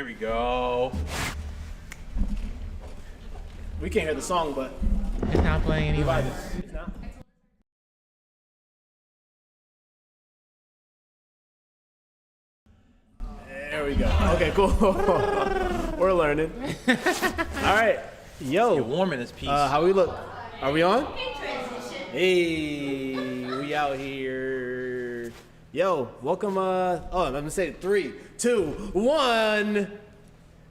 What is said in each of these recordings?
There we go. We can't hear the song, but It's not playing anyway. it's not. There we go. Okay, cool. We're learning. All right. Yo. You're warm in this piece. How we look? Are we on? Hey, we out here. Yo, welcome. I'm gonna say 3, 2, 1.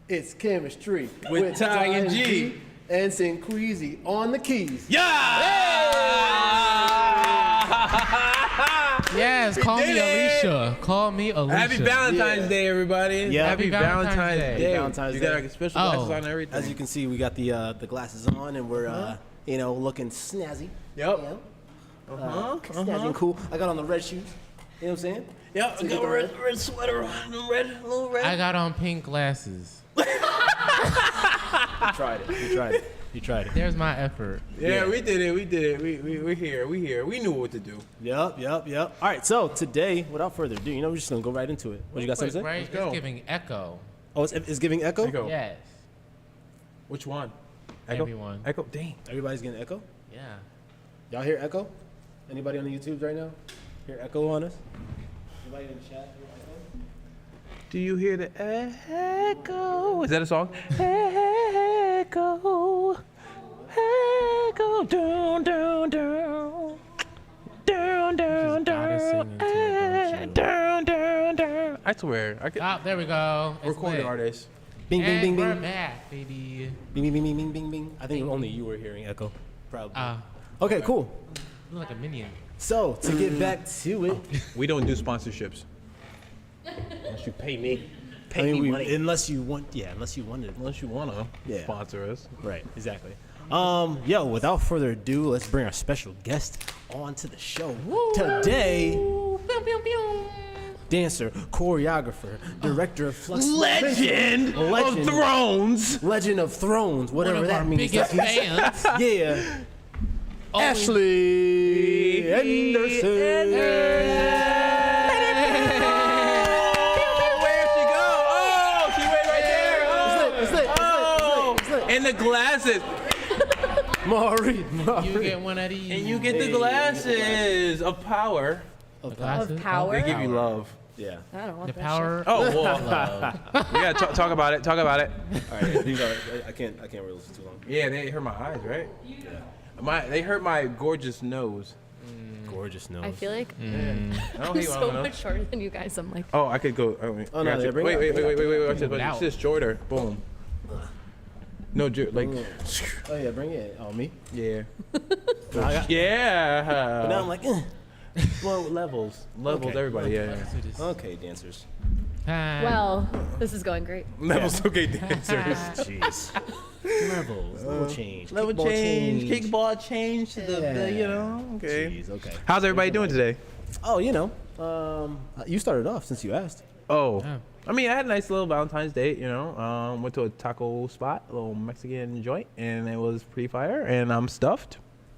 It's chemistry With Ty and G. and Sinqueezy on the keys. Yes, call me did it. Alicia. Call me Alicia. Happy Valentine's Yeah. Day, everybody. Yeah. Happy Valentine's Day. Happy Valentine's You Day. got our special Oh. glasses on and everything. As you can see, we got the glasses on, and we're looking snazzy. Yep. Snazzy and cool. I got on the red shoes. You know what I'm saying? Yep, I So got get a the red sweater on, a little red. I got on pink glasses. You tried it. You tried it. There's my effort. Yeah, we did it. We're here. We knew what to do. Yep. All right, so today, without further ado, we're just gonna go right into it. What you got something to say? Right? go. It's giving echo. Oh, it's giving echo? Echo. Yes. Which one? Echo? Everyone. Echo. Dang. Everybody's getting echo? Yeah. Y'all hear echo? Anybody on the YouTube right now? Hear echo on us? Anybody in the chat hear echo? Do you hear the echo? Is that a song? Echo. Echo. Down, down, down. Down, down, gotta sing down. into it, don't you? Down, down, down. I swear. I could. Oh, there we go. It's Recording lit. artist. Bing, bing, And bing, we're bing. back, baby. Bing, bing, bing, bing, bing, bing, bing. I think only you were hearing echo. Probably. Okay, cool. You look like a minion. So, to get back to it, We don't do sponsorships. Unless you pay me. Pay me money. unless you wanted it. Unless you want to Yeah. sponsor us. Right, exactly. Without further ado, let's bring our special guest onto the show. Today, Pew, pew, pew. dancer, choreographer, director of Flux. Legend Legend. of Thrones. Legend of Thrones, One whatever of that our means. biggest fans. Yeah. Always- Ashley Anderson. Where'd she go? Oh, she went right there. It's lit. And the glasses. Maury. You get one of these. And you get the glasses of power. the glasses. Of power? They give you love. Yeah. I don't want The that power. Oh, well. We gotta talk about it. Talk about it. All right. These are. I can't really listen too long. Yeah, they hurt my eyes, right? They hurt my gorgeous nose. Gorgeous nose. shit. I feel like I don't I'm hate so my nose. much shorter than you guys. I'm like, Oh, I could go. Oh, wait. Oh, no, Gotcha. yeah, bring wait, it wait, out, wait, wait, wait, wait, wait. Bring it out. It's just shorter. Boom. No, like, Oh yeah, bring it. Oh me. yeah. Yeah. Yeah. But now I'm like, Well, levels. Levels, Okay. everybody, yeah. okay, dancers. well, this is going great. Levels, okay, dancers. Jeez. Levels. Level change. Level kickball change, kickball change to the, Yeah. okay. Jeez. Okay. How's everybody doing today? Oh, you started off since you asked. Oh, Yeah. I mean, I had a nice little Valentine's date, went to a taco spot, a little Mexican joint, and it was pretty fire, and I'm stuffed.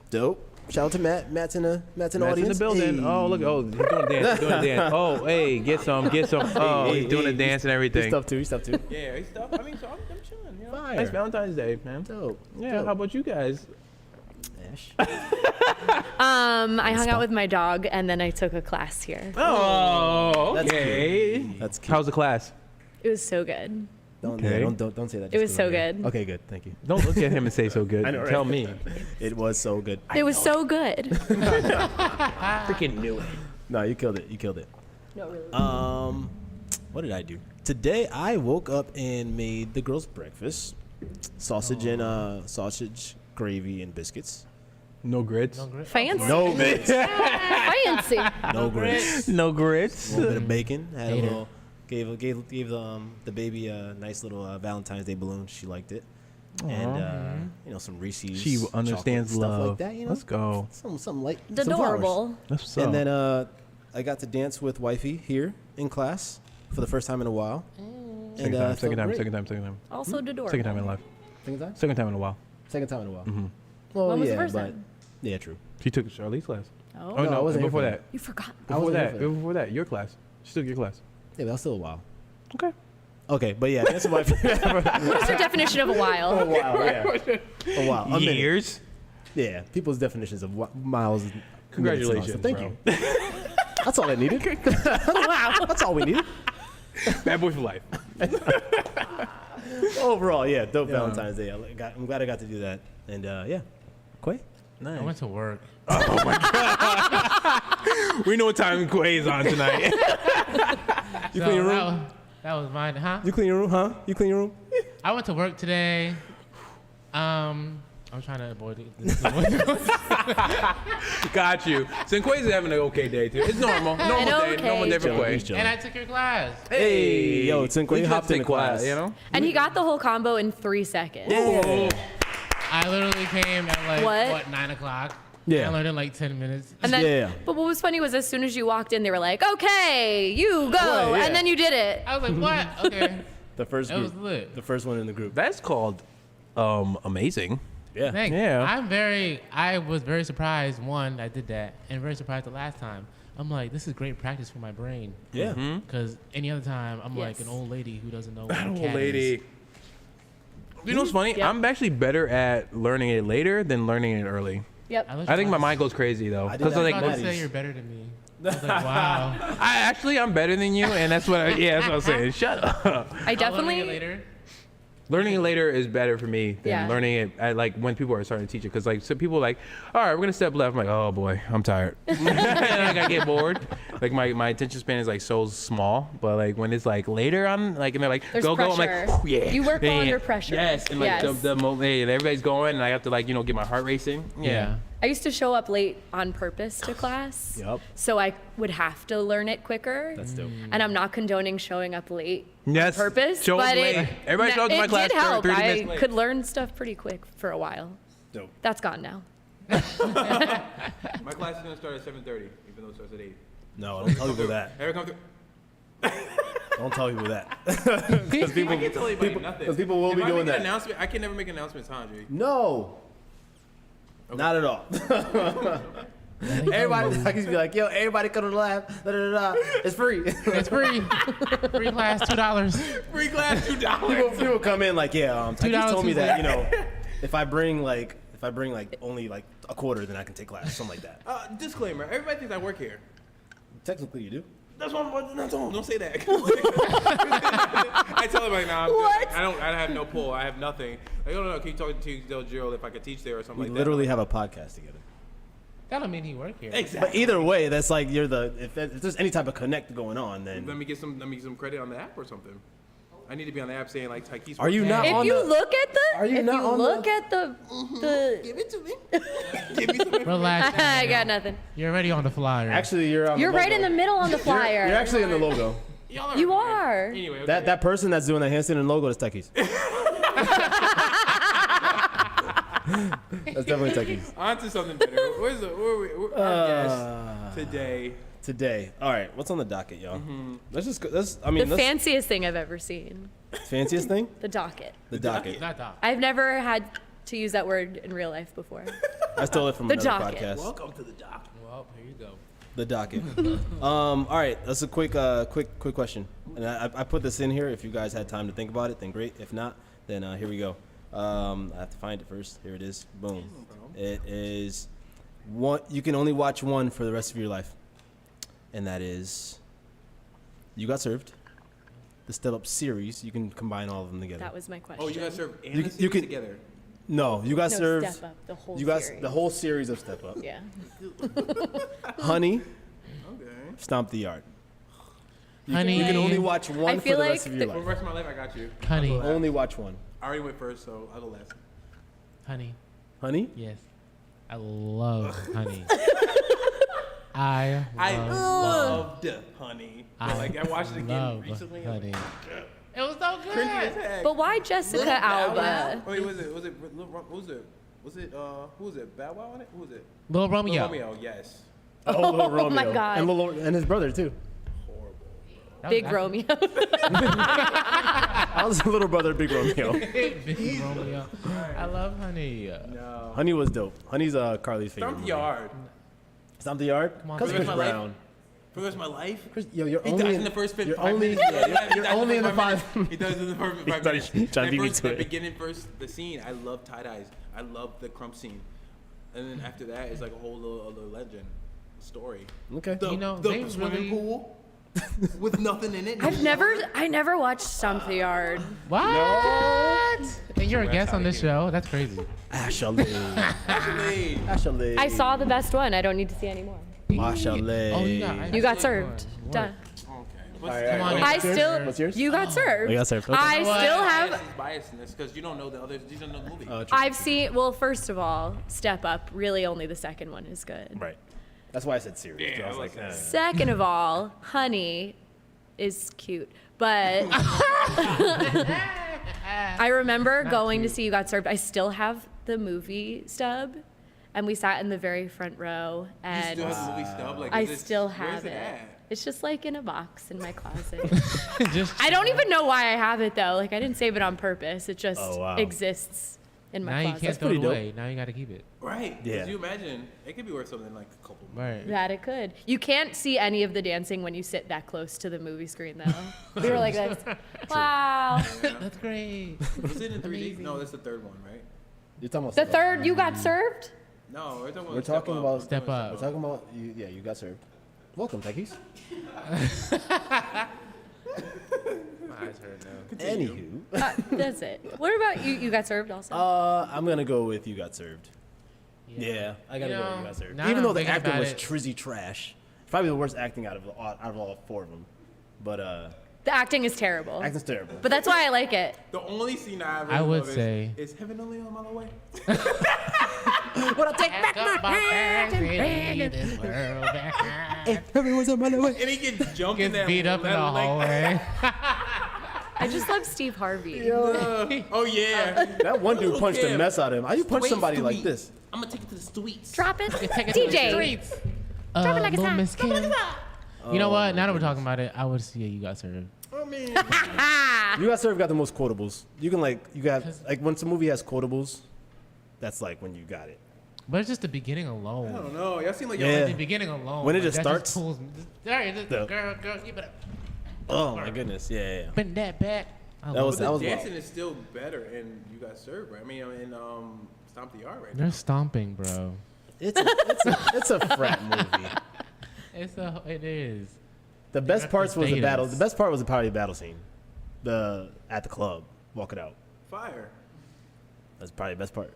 Dope. Shout out to Matt. Matt's in the Matt's audience. in the building. Hey. Oh, look, he's doing a dance, he's doing a dance. Oh, hey, get some. Oh, Hey, he's doing a hey, dance and He's everything. stuff too. He's stuff too. Yeah, he's stuffed. I mean, so I'm chilling, Fire. Nice Valentine's Day, man. Dope. Yeah, Dope. how about you guys? Ash. I hung out with my dog and then I took a class here. Oh, That's okay. cute. That's cute. How's the class? It was so good. Don't, Okay. yeah, don't say that. It just was 'cause so I'm here. good. Okay, good. Thank you. Don't look at him and say so good. I know, right? Tell me. It was so good. It was so good. Freaking knew it. No, you killed it. You killed it. No, really. What did I do? Today I woke up and made the girls' breakfast. Sausage and sausage, gravy, and biscuits. No grits. Fancy. No grits. Fancy. No grits. No grits. A little bit of bacon. Had a Ate it. little. Gave the baby a nice little Valentine's Day balloon. She liked it. And some Reese's. She chocolate, understands stuff love. like that. Let's go. Some light. some flowers. Adorable. That's what's up. And then I got to dance with wifey here in class for the first time in a while. second And, time, it second felt time, great. second time. Also adorable. Second time in life. Second time? Second time in a while. Second time in a while. Mm-hmm. Well, When was the yeah, first but time? yeah, true. She took Charlie's class. Oh, Oh, No, I no, wasn't here before for that. you forgot. I Before wasn't here that. for that. Before that, your class. She took your class. Yeah, but that was still a while. Okay. Okay, but yeah, that's my favorite. What's your definition of a A while? while, yeah. A while. A minute. Years. Yeah, people's definitions of miles. Congratulations, Thank bro. you. That's all I needed. Wow, that's all we needed. Bad boy for life. Overall, yeah, dope Valentine's Day. I'm glad I got to do that. And yeah, Quay? I went to work. We know what time Quay is on tonight. You clean your room? That was mine, huh? You clean your room, huh? You clean your room? I went to work today. I'm trying to avoid it. Got you. So Quay's having an okay day too. It's normal. Normal day. okay. Normal day for Chilling, Quay. he's chilling. And I took your class. Hey, yo, Quay hopped in the class. You know. And he got the whole combo in 3 seconds. Yeah. I literally came at like, What? 9 o'clock? Yeah. I learned in like 10 minutes. And then, Yeah. but what was funny was as soon as you walked in, they were like, "Okay, you go," Right, yeah. and then you did it. I was like, what? Okay. The first That was group. lit. The first one in the group. That's called amazing. Yeah. Thanks. Yeah. I was very surprised, one, I did that, and very surprised the last time. I'm like, this is great practice for my brain. Yeah. Because any other time, I'm like Yes. an old lady who doesn't know what a That cat old lady. is. You know what's funny? Yep. I'm actually better at learning it later than learning it early. Yep. I think my mind goes crazy though. I did Because that like, I in thought to Maddie's. say you're better than me. I was like, wow. I'm better than you, and that's what that's what I'm saying. Shut up. I I'll learn it definitely. later. Learning it later is better for me than Yeah. learning it at like when people are starting to teach it. Because like some people are like, all right, we're gonna step left. I'm like, oh boy, I'm tired. And like I get bored. Like my attention span is like so small. But like when it's like later on, like and they're like, There's go, I'm like, pressure. "Whew, yeah. You work well yeah, under yeah." pressure. Yes, and like Yes. the moment everybody's going, and I have to like get my heart racing. Yeah. I used to show up late on purpose to class, Yup. so I would have to learn it quicker. That's dope. And I'm not condoning showing up late Yes. on purpose, Show up but late. Everybody shows up to my class did help. 30 I minutes late. could learn stuff pretty quick for a while. Dope. That's gone now. My class is gonna start at 7:30, even though it starts at 8. No, don't tell people that. Ever come through? Don't tell people that. Because people, I can't tell anybody nothing. Because people will If be I doing make an that. announcement, I can never make announcements, huh, Andre? No. Not at all. Everybody, I can be like, yo, everybody come to the lab. Da, da, da, da. It's free. It's free. Free class, $2. Free class, $2. People come in like, yeah, Tykes $2 told me that, Tuesday. if I bring only like a quarter, then I can take class, something like that. Disclaimer: everybody thinks I work here. Technically, you do. That's what I'm. Don't say that. I tell everybody now. What? I have no pull. I have nothing. Like, no. Can you talk to Del Giro if I could teach there or something We like literally have a podcast together. That don't mean he work here. that? Exactly. But either way, that's like if there's any type of connect going on, then Let me get some credit on the app or something. I need to be on the app saying like Tykes. Are you not If on you the- look at the, Are you if not you on look the- at the, Give it to me. Give me some. Relax. I got nothing. You're already on the flyer. actually you're on You're the right logo. in the middle on the flyer. You're actually in the logo. Y'all You right. are. Anyway, okay. That person that's doing that handstand and logo is Techies. That's definitely Techies. On to something better. Where our guest today? Today, all right. What's on the docket, y'all? Let's just go. Let's The fanciest thing I've ever seen. fanciest thing. The docket. The docket. Not dog. I've never had to use that word in real life before. I stole it from The another docket. podcast. Welcome to the doc. Well, here you go. The docket. All right. That's a quick question. And I put this in here. If you guys had time to think about it, then great. If not, then here we go. I have to find it first. Here it is. Boom. It is one. You can only watch one for the rest of your life, and that is You Got Served. The Step Up series. You can combine all of them together. That was my question. Oh, you guys serve and You- the you series can- together. No, You Got No, Served. Step Up, the whole You got series. the whole series of Step Up. Yeah. Honey, Okay. Stomp the Yard. Honey. You can only watch one I for feel the rest like of your For the life. rest of my life, I got you. Honey. Only watch one. I already went first, so I'll go last. Honey. Honey? Yes. I love honey. I I love loved Honey. I Like I watched it again love recently. honey. It was so Cringy as good. heck. But why Jessica Alba? Wait, was it? Who was it? Who was it? Bow Wow on it? Who was it? Little Lil Romeo. Romeo, yes. Oh, Little Romeo. my God. And his brother, too. Horrible. That was Big actually- Romeo. I was a little brother, Big Romeo. Big Romeo. I love honey. No. Honey was dope. Honey's Carly's favorite. Stomp the movie. Yard. Stomp the Yard? Come on, Because baby. Chris My life. Brown. For the rest of my life? Yo, you're He only dies in in the first 5 you're minutes. only, yeah, you're only in the 5 minutes. He does in the first 5 He's minutes. trying to That beat me first, to the it. beginning first, the scene, I love tie-dyes. I love the crump scene. And then after that, it's like a whole other legend story. Okay. You know, they swimming really- pool with nothing in it. I never watched Stomp the Yard. What? And you're a West guest on out this here. show? That's crazy. Ashley. Actually, Ashley. I saw the best one. I don't need to see any more. Ashley. Oh, You got served. What? Done. okay. Come on, I what's yours? still. What's yours? You got served. You got served. Okay. I still have. biasness because you don't know the others. You don't know the movie. True. I've seen. Well, first of all, Step Up. Really, only the second one is good. Right. That's why I said serious. Yeah, I was I like, was like, Second of all, Honey is cute, but I remember going to see You Got Served. I still have the movie stub, and we sat in the very front row, You and still have the movie stub. Like, I is it- still where's have it. at? It's just like in a box in my closet. Just I don't even know why I have it though. Like I didn't save it on purpose. It just Oh, wow. exists in my now you closet. can't throw it pretty dope. away. Now you got to keep it. Right. Yeah. Could you imagine? It could be worth something like a couple. Right. That it could. You can't see any of the dancing when you sit that close to the movie screen though. We were like this. Wow. That's great. Was it in 3D? Amazing. No, that's the third one, right? You're talking about The Step Up. third You Got Served? No, we're talking about. We're talking about Step Up. We're talking about you. Yeah, you got served. Welcome, techies. My eyes hurt now. Anywho, That's it. What about you? You Got Served also? I'm gonna go with You Got Served. Yeah, I gotta You go with know, You Got Served. now Even that though I'm the thinking acting about was it- trizzy trash, probably the worst acting out of all 4 of them. But The acting is terrible. acting's terrible. But that's why I like it. The only scene I really I would love say- is Heaven Only a Mile Away. When I take back Got my bags and leave this world behind. everyone's on my way. And he gets jumped in Gets that beat up in the hallway. I just love Steve Harvey. Oh yeah. That one dude punched the Kim. mess out of him. How you punch somebody like this? I'm gonna take it to the streets. Drop it. Take it to the DJ. streets. Drop it like it's Little hot. Miss Drop it like Kim. it's hot. You know what? Oh, Now that we're talking about it, I would say You Got Served. I mean, You Got Served got the most quotables. You can you got when some movie has quotables, that's like when you got it. But it's just the beginning I alone. don't know. Y'all seem like Yeah. y'all. The beginning alone. When it like, just that starts? pulls me. Sorry, just, The- girl, keep it up. Oh my goodness, yeah. Bend that back. I That love was- it. that The was dancing is still better, and you got served. Right? I mean, in Stomp the Yard right now. They're stomping, bro. It's a frat movie. It is. The best parts was the Potatoes. battle. The best part was the party battle scene. At the club, walking out. Fire. That's probably the best part.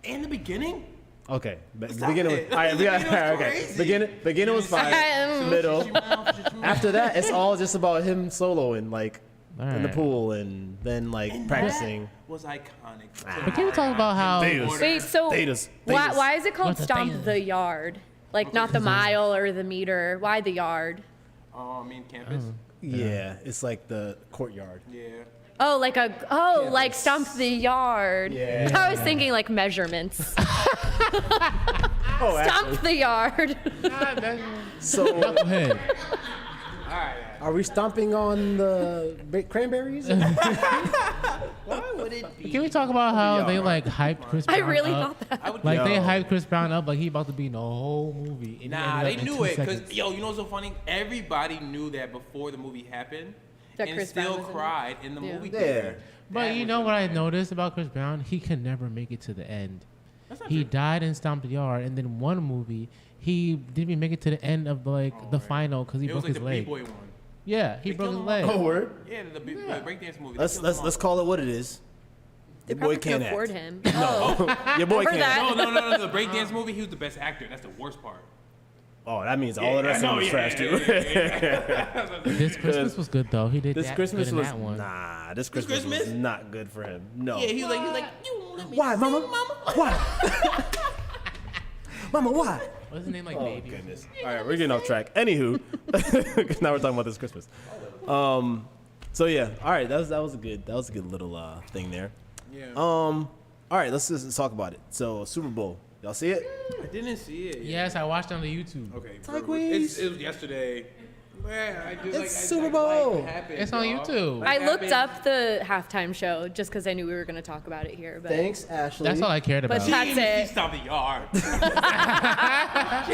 And the beginning. Okay, Stop beginning. it. All right, we got The beginning was okay. crazy. Beginning was fine. Middle. After that, it's all just about him soloing, like in the Alright. pool, and then like practicing. Was iconic. But can we talk about how Thetas. Wait, so Thetas. why is it called What's a Stomp theta? the Yard? Like not the mile or the meter. Why the yard? I mean, campus. Yeah, it's like the courtyard. Yeah. Oh, like Stomp the Yard. Yeah. I was thinking like measurements. Oh, actually. Stomp the Yard. So, Knucklehead. are we stomping on the cranberries? Why would it be? Can we talk about how they like hyped Chris Brown I really up? thought that. I would. Like they Yo. hyped Chris Brown up like he about to be in the whole movie. And he Nah, ended they up in knew 2 it because seconds. you know what's so funny? Everybody knew that before the movie happened, That and Chris Brown still was in it? cried in the Yeah. movie Yeah. theater. But That you was know the what I best. noticed about Chris Brown? He could never make it to the end. That's not He true. died in Stomp the Yard, and then one movie he didn't even make it to the end of like the final because he It was broke like his the leg. B-boy one. Yeah, he They broke his killed leg. him Oh, word. Yeah, the breakdance movie. Let's call it what it is. They Your boy probably can can't afford act. him. Oh, Your boy Remember can't. that? act. No. The breakdance movie, he was the best actor. That's the worst part. Oh, that means all the rest of them was trash too. This Christmas was good though. He did This that Christmas good in was that one. nah. This Christmas was Christmas? not good for him. No. Yeah, he was like, you won't let me Why, sing, mama? Why? Mama, why? What's his name like Oh Baby? goodness. All right, we're getting off track. Anywho, 'cause now we're talking about this Christmas. So yeah, all right, that was a good little thing there. Yeah. All right, let's just talk about it. So Super Bowl, y'all see it? I didn't see it. Yes, I watched it on the YouTube. Okay. Like bro, Weez. it was yesterday. Man, I just It's Super Bowl. Life happened, It's on y'all. YouTube. Life I looked happened. up the halftime show just because I knew we were going to talk about it here. But Thanks, Ashley. That's all I cared But about. that's She it. stopped the yard. She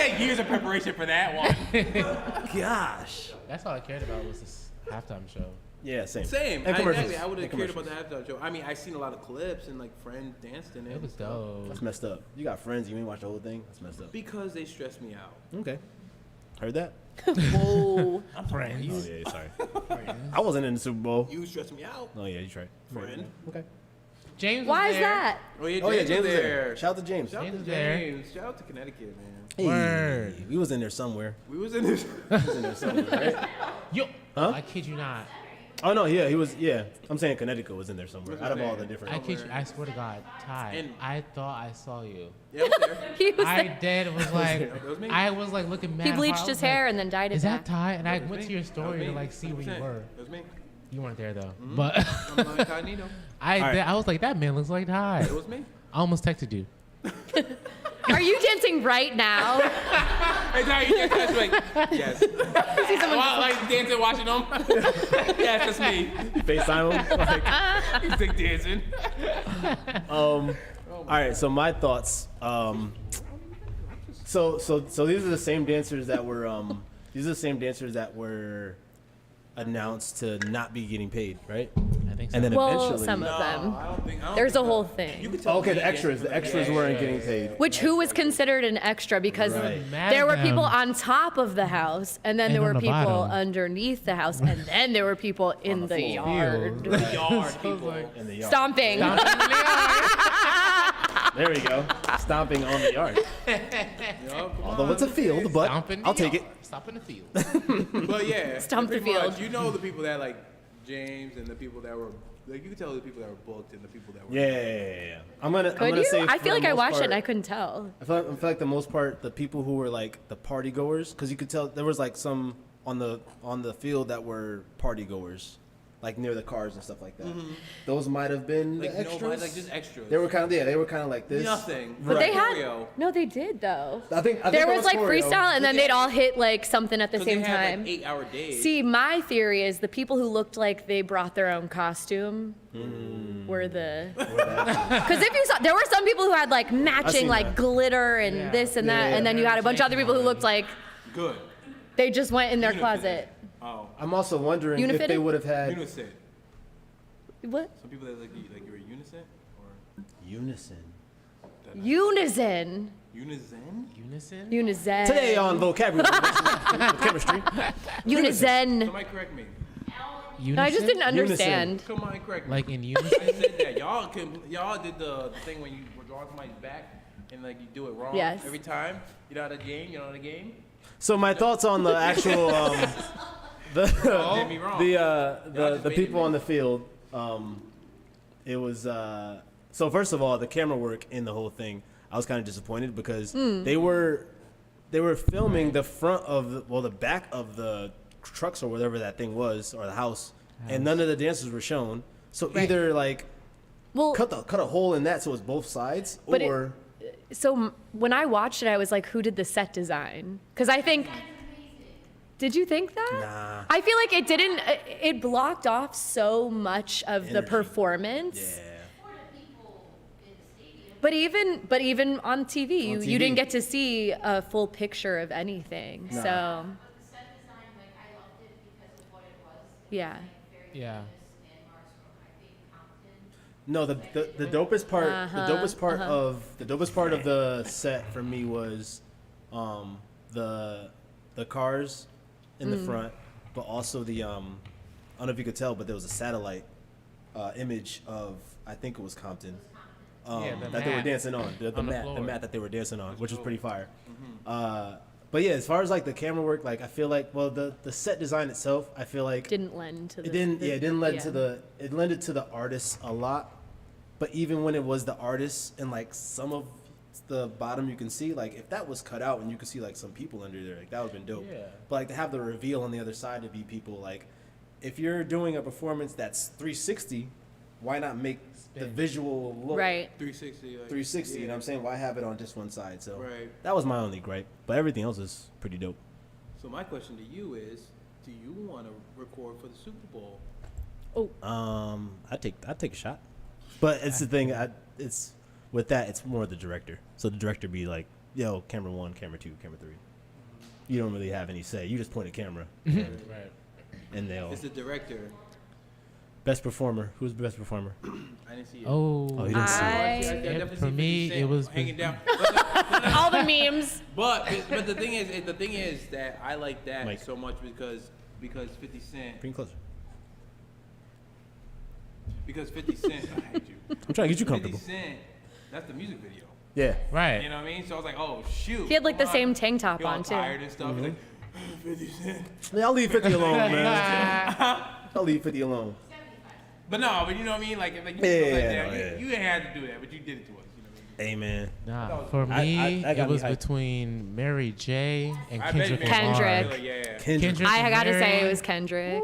had years of preparation for that one. gosh. That's all I cared about was this halftime show. Yeah, same. Same. And commercials. Exactly. I would have And cared about commercials. the halftime show. I mean, I seen a lot of clips and like friends danced in it. It was dope. That's messed up. You got friends, you ain't watch the whole thing? That's messed up. Because they stress me out. Okay. Heard that? Whoa. I'm friends. Oh, yeah, sorry. I wasn't in the Super Bowl. You stress me out, Oh, yeah, you tried. friend. Okay. James. Why was is there. that? Oh yeah, Oh, yeah, James James was was there. there. Shout out to James. Shout out to James was there. James. Shout out to Connecticut, man. Hey, Word. we was in there somewhere. We was in this. We was in there somewhere, right? Yo. Huh? I kid you not. Oh, no, yeah, he was, yeah. I'm saying Connecticut was in there somewhere. Was Out of there. all the different. I kid you. I swear to God, Ty. And- I thought I saw you. Yeah, I was there. He was I there. did. Was like, That was me. I was like looking mad. He hard. bleached I his was like, hair and then dyed it Is back. that Ty? And I That was went me. to your That was story to me. like see where you 100%. were. That was me. You weren't there though. Mm-hmm. But I'm incognito. I was like, that man looks like Ty. It was me. I almost texted you. Are you dancing right now? Hey, Ty, you just touch like, yes. Like dancing, watching them. Yes, that's me. FaceTime him. Like, He's like dancing. all right, so my thoughts. So these are the same dancers that were announced to not be getting paid, right? I think so. And then Well, eventually, some of them. I don't think. There's a whole You thing. could tell okay, me the extras weren't getting paid. Which who was considered an extra because Right. Mad there were at people them. on top of the house and then And there were on the people bottom. underneath the house and then there were people in the floor. yard Field. yard So people. it's like, In the yard. stomping. There we go. Stomping on the yard. Yup, come Although on. it's a field, but Stomping I'll the take it. yard. Stop in the field. But yeah, Stomp the pretty much, field. You know the people that like James and the people that were like you could tell the people that were booked and the people that were. Yeah. I'm gonna Could say. you? I for feel the like I most watched it part- and I couldn't tell. I feel like the most part, the people who were like the party goers, because you could tell there was like some on the field that were party goers, like near the cars and stuff like that. Those might have been Like the extras. nobody, like just extras. They were kind of like this. nothing. But they had Choreo. no, they did though. I think There that was like choreo. freestyle and then they they'd all had- hit like something at the So same they had, time. Like 8-hour days. See, my theory is the people who looked like they brought their own costume were the. Because if you saw, there were some people who had like matching seen like that. glitter and Yeah. this and Yeah, that, yeah, and then you yeah. had a bunch of other people who looked like Good. they just went in their Unifit. closet. Oh, I'm also wondering if Unifitted? they would have had unison. What? Some people that like you were unison or unison. Unison. unison. Unison? Unison. Today on vocabulary with chemistry. Unison. Somebody correct me. Unison? No, I just didn't understand. Come on, correct me. Like in I unison? said that y'all did the thing when you were drawing somebody's back and like you do it wrong Yes. every time. You know how to game. You know how to game. So my thoughts on the actual the Did me wrong. the people on the field. It was so first of all, the camera work in the whole thing, I was kind of disappointed because they were filming the front of the back of the trucks or whatever that thing was or the house, and none of the dancers were shown. So Right. either like Well, cut a hole in that so it's both sides, But or when I watched it, I was like, who did the set design? Because I think. Did you think that? Nah. I feel like it didn't. It blocked off so much of the Energy. performance. yeah. But even on TV, you TV. didn't get to see a full picture of anything. Nah. So yeah. Yeah. No, the dopest part, Uh-huh, the dopest part of the set for me was, the cars in the front, but also the I don't know if you could tell, but there was a satellite image of, I think it was Compton, Yeah, the that they were mat dancing on, the on the mat, the floor. mat that they were dancing on, which was pretty fire. But yeah, as far as like the camera work, like I feel like, well, the set design itself, I feel like Didn't lend to the. it didn't. Yeah, it didn't lend yeah. to the. It lended to the artists a lot, but even when it was the artists and like some of the bottom, you can see like if that was cut out and you could see like some people under there, like that would have been dope. Yeah. But like to have the reveal on the other side to be people, like if you're doing a performance that's 360, why not make the Spin. visual look Right. 360. Like, 360? yeah. You know what I'm saying? Why have it on just one side? So Right. that was my only gripe, but everything else is pretty dope. So my question to you is, do you want to record for the Super Bowl? I'd take a shot, but it's the thing. It's with that. It's more the director. So the director be like, "Yo, camera 1, camera 2, camera 3." you don't really have any say. You just point a camera. Right. And they'll. It's the director. Best performer. Who's the best performer? I didn't see it. Oh, you didn't see it. I Yeah, definitely for see me, 50 Cent it was hanging down. All the memes. But the thing is that I like that Mike. so much because 50 Cent. Bring closer. Because 50 Cent. I hate you. I'm trying to get you comfortable. 50 Cent. That's the music video. Yeah. right. You know what I mean? So I was like, oh shoot. He had like the come same tank top He all on too. tired and stuff. He's like, 50 Cent. Yeah, I'll leave 50 alone, man. I'll leave 50 alone. But no, but you know what I mean? Like you Yeah, like yeah, that. yeah. You didn't have to do that, but you did it to us. You know what I mean? Hey, man. Nah, for I me, got it me was hyped. between Mary J. and I bet Kendrick you- Lamar. Kendrick. Yeah. Kendrick. I and gotta say Mary. it was Kendrick.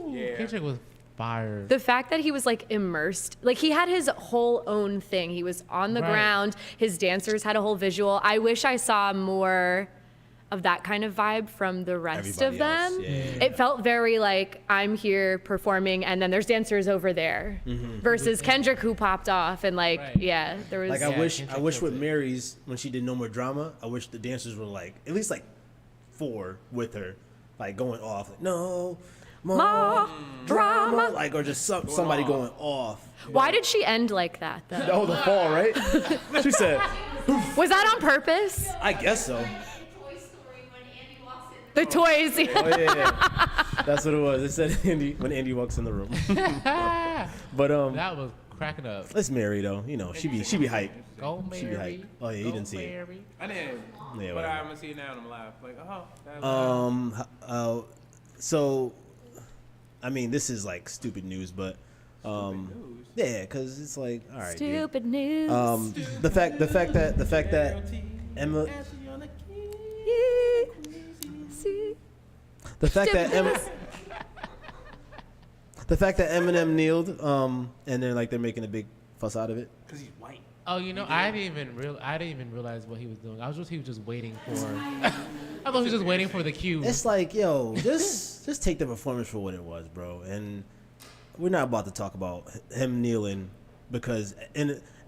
Yeah. Kendrick was fire. The fact that he was like immersed, like he had his whole own thing. He was on the Right. ground. His dancers had a whole visual. I wish I saw more of that kind of vibe from the rest of Everybody else, them. yeah. It felt very like I'm here performing and then there's dancers over there versus Kendrick who popped off and like, Right. yeah, there was. Like Yeah, I wish Kendrick with killed it. Mary's when she did No More Drama, I wish the dancers were like at least like 4 with her, like going off. Like, no more More drama. like or just somebody going off. Why did she end like that though? Oh, the fall, right? She said, Was that on purpose? I guess so. The toys. Oh yeah. That's what it was. It said Andy when Andy walks in the room. But That was cracking up. it's Mary though. You know, she be hype. Go She be Mary. hype. Oh yeah, you Go didn't see it. Mary. I didn't. Yeah, But whatever. I'm gonna see it now and I'm live. Like, oh, that was So, I mean, this is like stupid news, but news. yeah, because it's like, all right, dude. Stupid news. The fact that Emma, the fact that Eminem kneeled, and they're making a big fuss out of it. Because he's white. Oh, you know, I didn't even realize what he was doing. He was just waiting for. I thought he was just waiting for the cue. It's like, yo, just take the performance for what it was, bro. And we're not about to talk about him kneeling because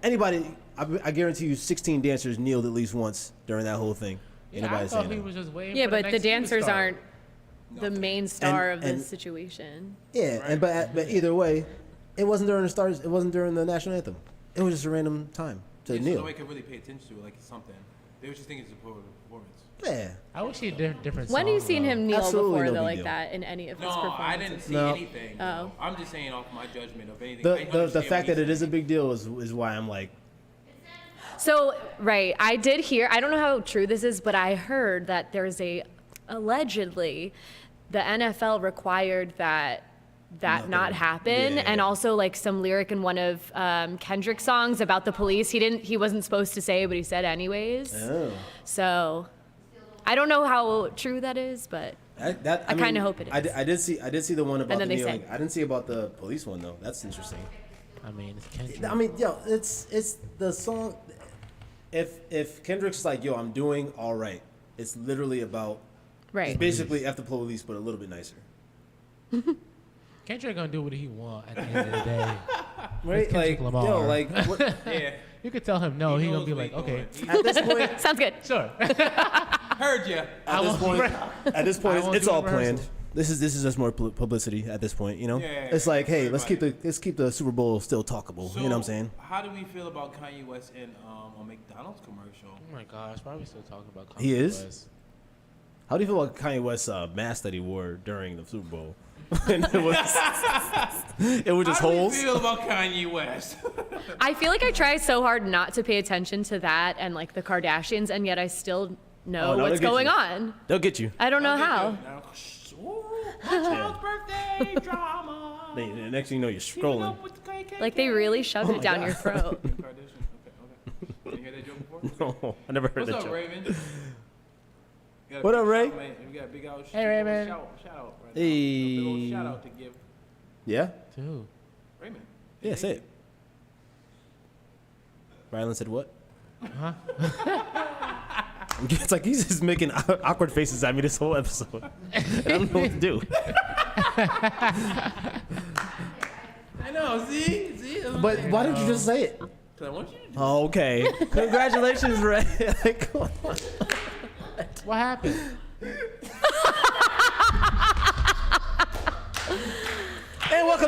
anybody, I guarantee you, 16 dancers kneeled at least once during that whole thing. Ain't Yeah, I nobody thought saying he that. was just waiting. Yeah, for but the next cue to dancers start. aren't the main star of and- the situation. Yeah, and but either way, it wasn't during the stars. It wasn't during the national anthem. It was just a random time to So kneel. nobody could really pay attention to it like it's something. They were just thinking it's a performance. Yeah. I wish he did different. When have you songs, seen though. him kneel Absolutely before no though, big like deal. that in any of his No, performances? I didn't see No. anything. Oh. I'm just saying off my judgment of anything. The fact that it is a big deal is why I'm like, So, right, I did hear, I don't know how true this is, but I heard that there's allegedly, the NFL required that Nothing. not happen, Yeah. and also like some lyric in one of Kendrick's songs about the police. He wasn't supposed to say, but he said anyways. oh. So, I don't know how true that is, but I I kinda hope it is. I did see the one about then the they kneeling. say- I didn't see about the police one though. That's interesting. I mean, it's Kendrick. I mean, yo, it's the song. If Kendrick's like, yo, I'm doing all right. It's literally about. It's right. basically F the police, but a little bit nicer. Kendrick gonna do what he want at the end of the day. Right? Kendrick Like, Lamar. yo, like what, Yeah. You could tell him no. He gonna knows be what like, he's okay, doing. at this point, Sounds good. sure. Heard ya. at this point, I won't it's do all the rehearsal. planned. This is just more publicity at this point, you know. Yeah, It's like, hey, everybody. let's keep the Super Bowl still talkable. So, you know what I'm saying? How do we feel about Kanye West in a McDonald's commercial? Oh my gosh, why are we still talking about Kanye He is? West? How do you feel about Kanye West's mask that he wore during the Super Bowl? And it was just How do we holes. feel about Kanye West? I feel like I try so hard not to pay attention to that and like the Kardashians, and yet I still know Oh, no, what's they'll get going you. on. They'll get you. I don't know how. Now, ooh, my child's birthday drama. The next thing you know, you're Keeping scrolling. up with the KKK. Like they really shoved Oh it my down God. your throat. Kardashian. Okay. Did you hear that joke before? No, I never heard What's that up, joke. Raven? You got a What big up, Ray? shout, man. We got a big out Hey, Raven. Shout out right Hey. now. A big old shout out to give Yeah? Dude, Raymond. Yeah, say it. Rylan said what? huh? It's like he's just making awkward faces at me this whole episode. I don't know what to do. I know. See. But why didn't you just say it? Because I want you to do. Oh, okay. Congratulations, Ray. Like, come on. What happened?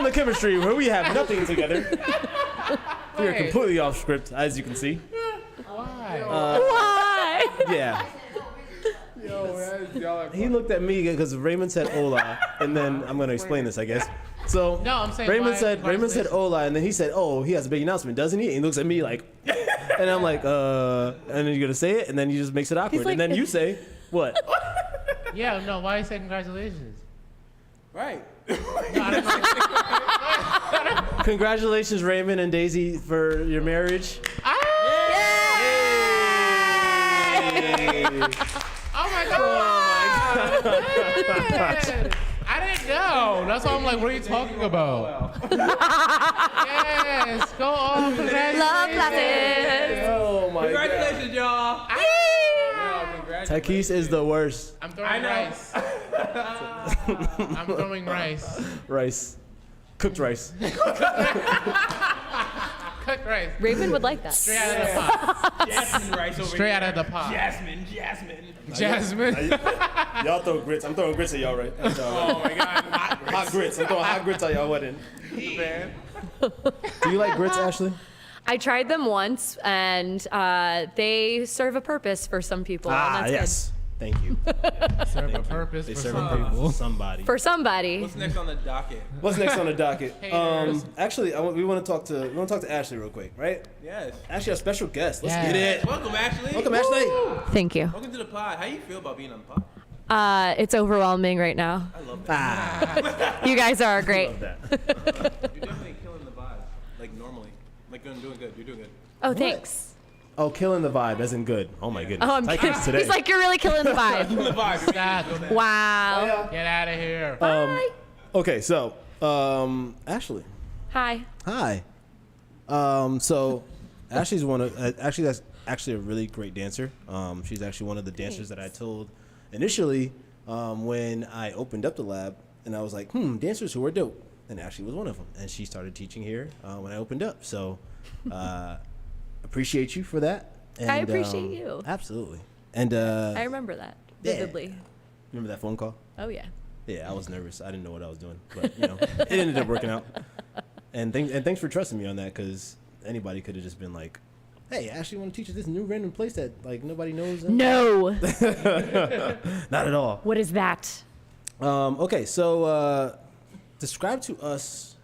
the chemistry where we have nothing together. We are completely off script, as you can see. Why? Why? Yeah. He looked at me because Raymond said hola, and then I'm gonna explain this, I guess. So No, I'm saying Raymond why- said hola, and then he said, oh, he has a big announcement, doesn't he? And he looks at me like, and I'm like, and then you're gonna say it, and then he just makes it awkward, like- and then you say, what? Yeah, no, why you say congratulations? Right. No, I don't know. Congratulations, Raymond and Daisy, for your marriage. Oh my god! I didn't know. That's why I'm like, what are you talking about? Yes, go on. Love Congratulations. classes. Oh my god. Congratulations, y'all. Takis is the worst. I'm throwing rice. I'm throwing rice. Rice. Cooked rice. Cooked rice. Raven would like that. Straight out of the pot. Jasmine rice over Straight here. out of the pot. Jasmine. Jasmine. Y'all throw grits. I'm throwing grits at y'all, right? Oh my God. Hot grits. I'm throwing hot grits at y'all wedding. Man. Do you like grits, Ashley? I tried them once, and they serve a purpose for some people. and that's Yes. Thank you. Serve a purpose They for serve some a purpose people. for somebody. good. For somebody. What's next on the docket? What's next on the docket? Haters. Actually, we want to talk to Ashley real quick, right? Yes. Ashley, our special guest. Let's Yeah. get it. Welcome, Ashley. Welcome, Ashley. Thank you. Welcome to the pod. How you feel about being on the pod? It's overwhelming right now. I love that. You guys are great. Love that. You're definitely killing the vibe. Like normally. Like doing good. You're doing good. Oh, thanks. Oh, killing the vibe, as in good. Oh my goodness. Oh, I'm Tyke kidding. is today. He's like, you're really killing the vibe. The vibe. Stop. Wow. Get out of here. Bye. Okay, so Ashley. Hi. Hi. So Ashley's that's actually a really great dancer. She's actually one of the dancers that I told initially when I opened up the lab, and I was like, dancers who are dope. And Ashley was one of them, and she started teaching here when I opened up. So appreciate you for that. And, I appreciate you. Absolutely. And I remember that yeah. vividly. remember that phone call? Oh, yeah. Yeah, I was nervous. I didn't know what I was doing, but it ended up working out. And thanks for trusting me on that, because anybody could have just been like, "Hey, Ashley, want to teach us this new random place that like nobody knows?" No. Not at all. What is that? Okay, so describe to us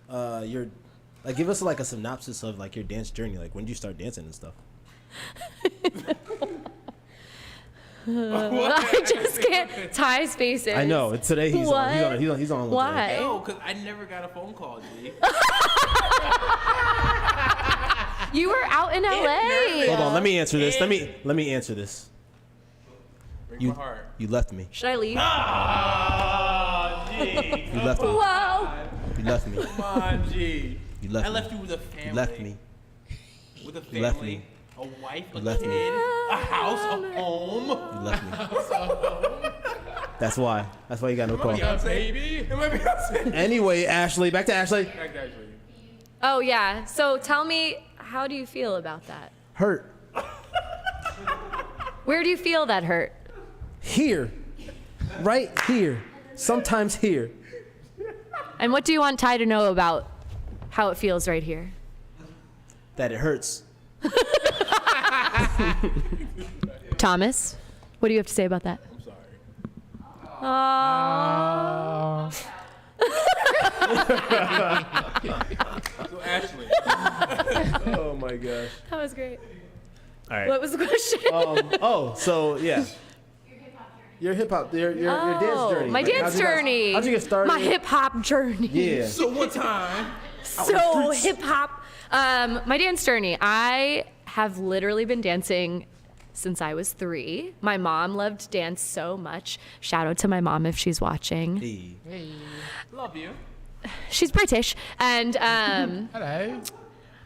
give us like a synopsis of like your dance journey. Like, when did you start dancing and stuff? I just can't. Ty's faces. I know. It's today. He's What? on. He's on. One Why? today. No, because I never got a phone call, G. You were out in LA. Hold on. Let me answer this. Let me answer this. Break You my heart. you left me. Should I leave? Oh, G. You left me. Whoa. You left me. Come on, G. You left I me. left you with a family. You left me. With a family. You left me. A wife, a You left kid, me. a house, a home. You left me. That's why. That's why you got no call. Beyonce. Baby. Am I Beyonce? Anyway, Ashley, back to Ashley. Actually. Oh, yeah. So tell me, how do you feel about that? Hurt. Where do you feel that hurt? Here. Right here. Sometimes here. And what do you want Ty to know about how it feels right here? That it hurts. Thomas, what do you have to say about that? I'm sorry. So Ashley. Oh my gosh. That was great. All right. What was the question? So yeah. Your hip hop, your dance journey. My Like, dance journey. How'd you get started? My hip hop journey. Yeah. So one time. So hip hop. My dance journey. I have literally been dancing since I was 3. My mom loved dance so much. Shout out to my mom if she's watching. Hey. Love you. She's British. And Hello.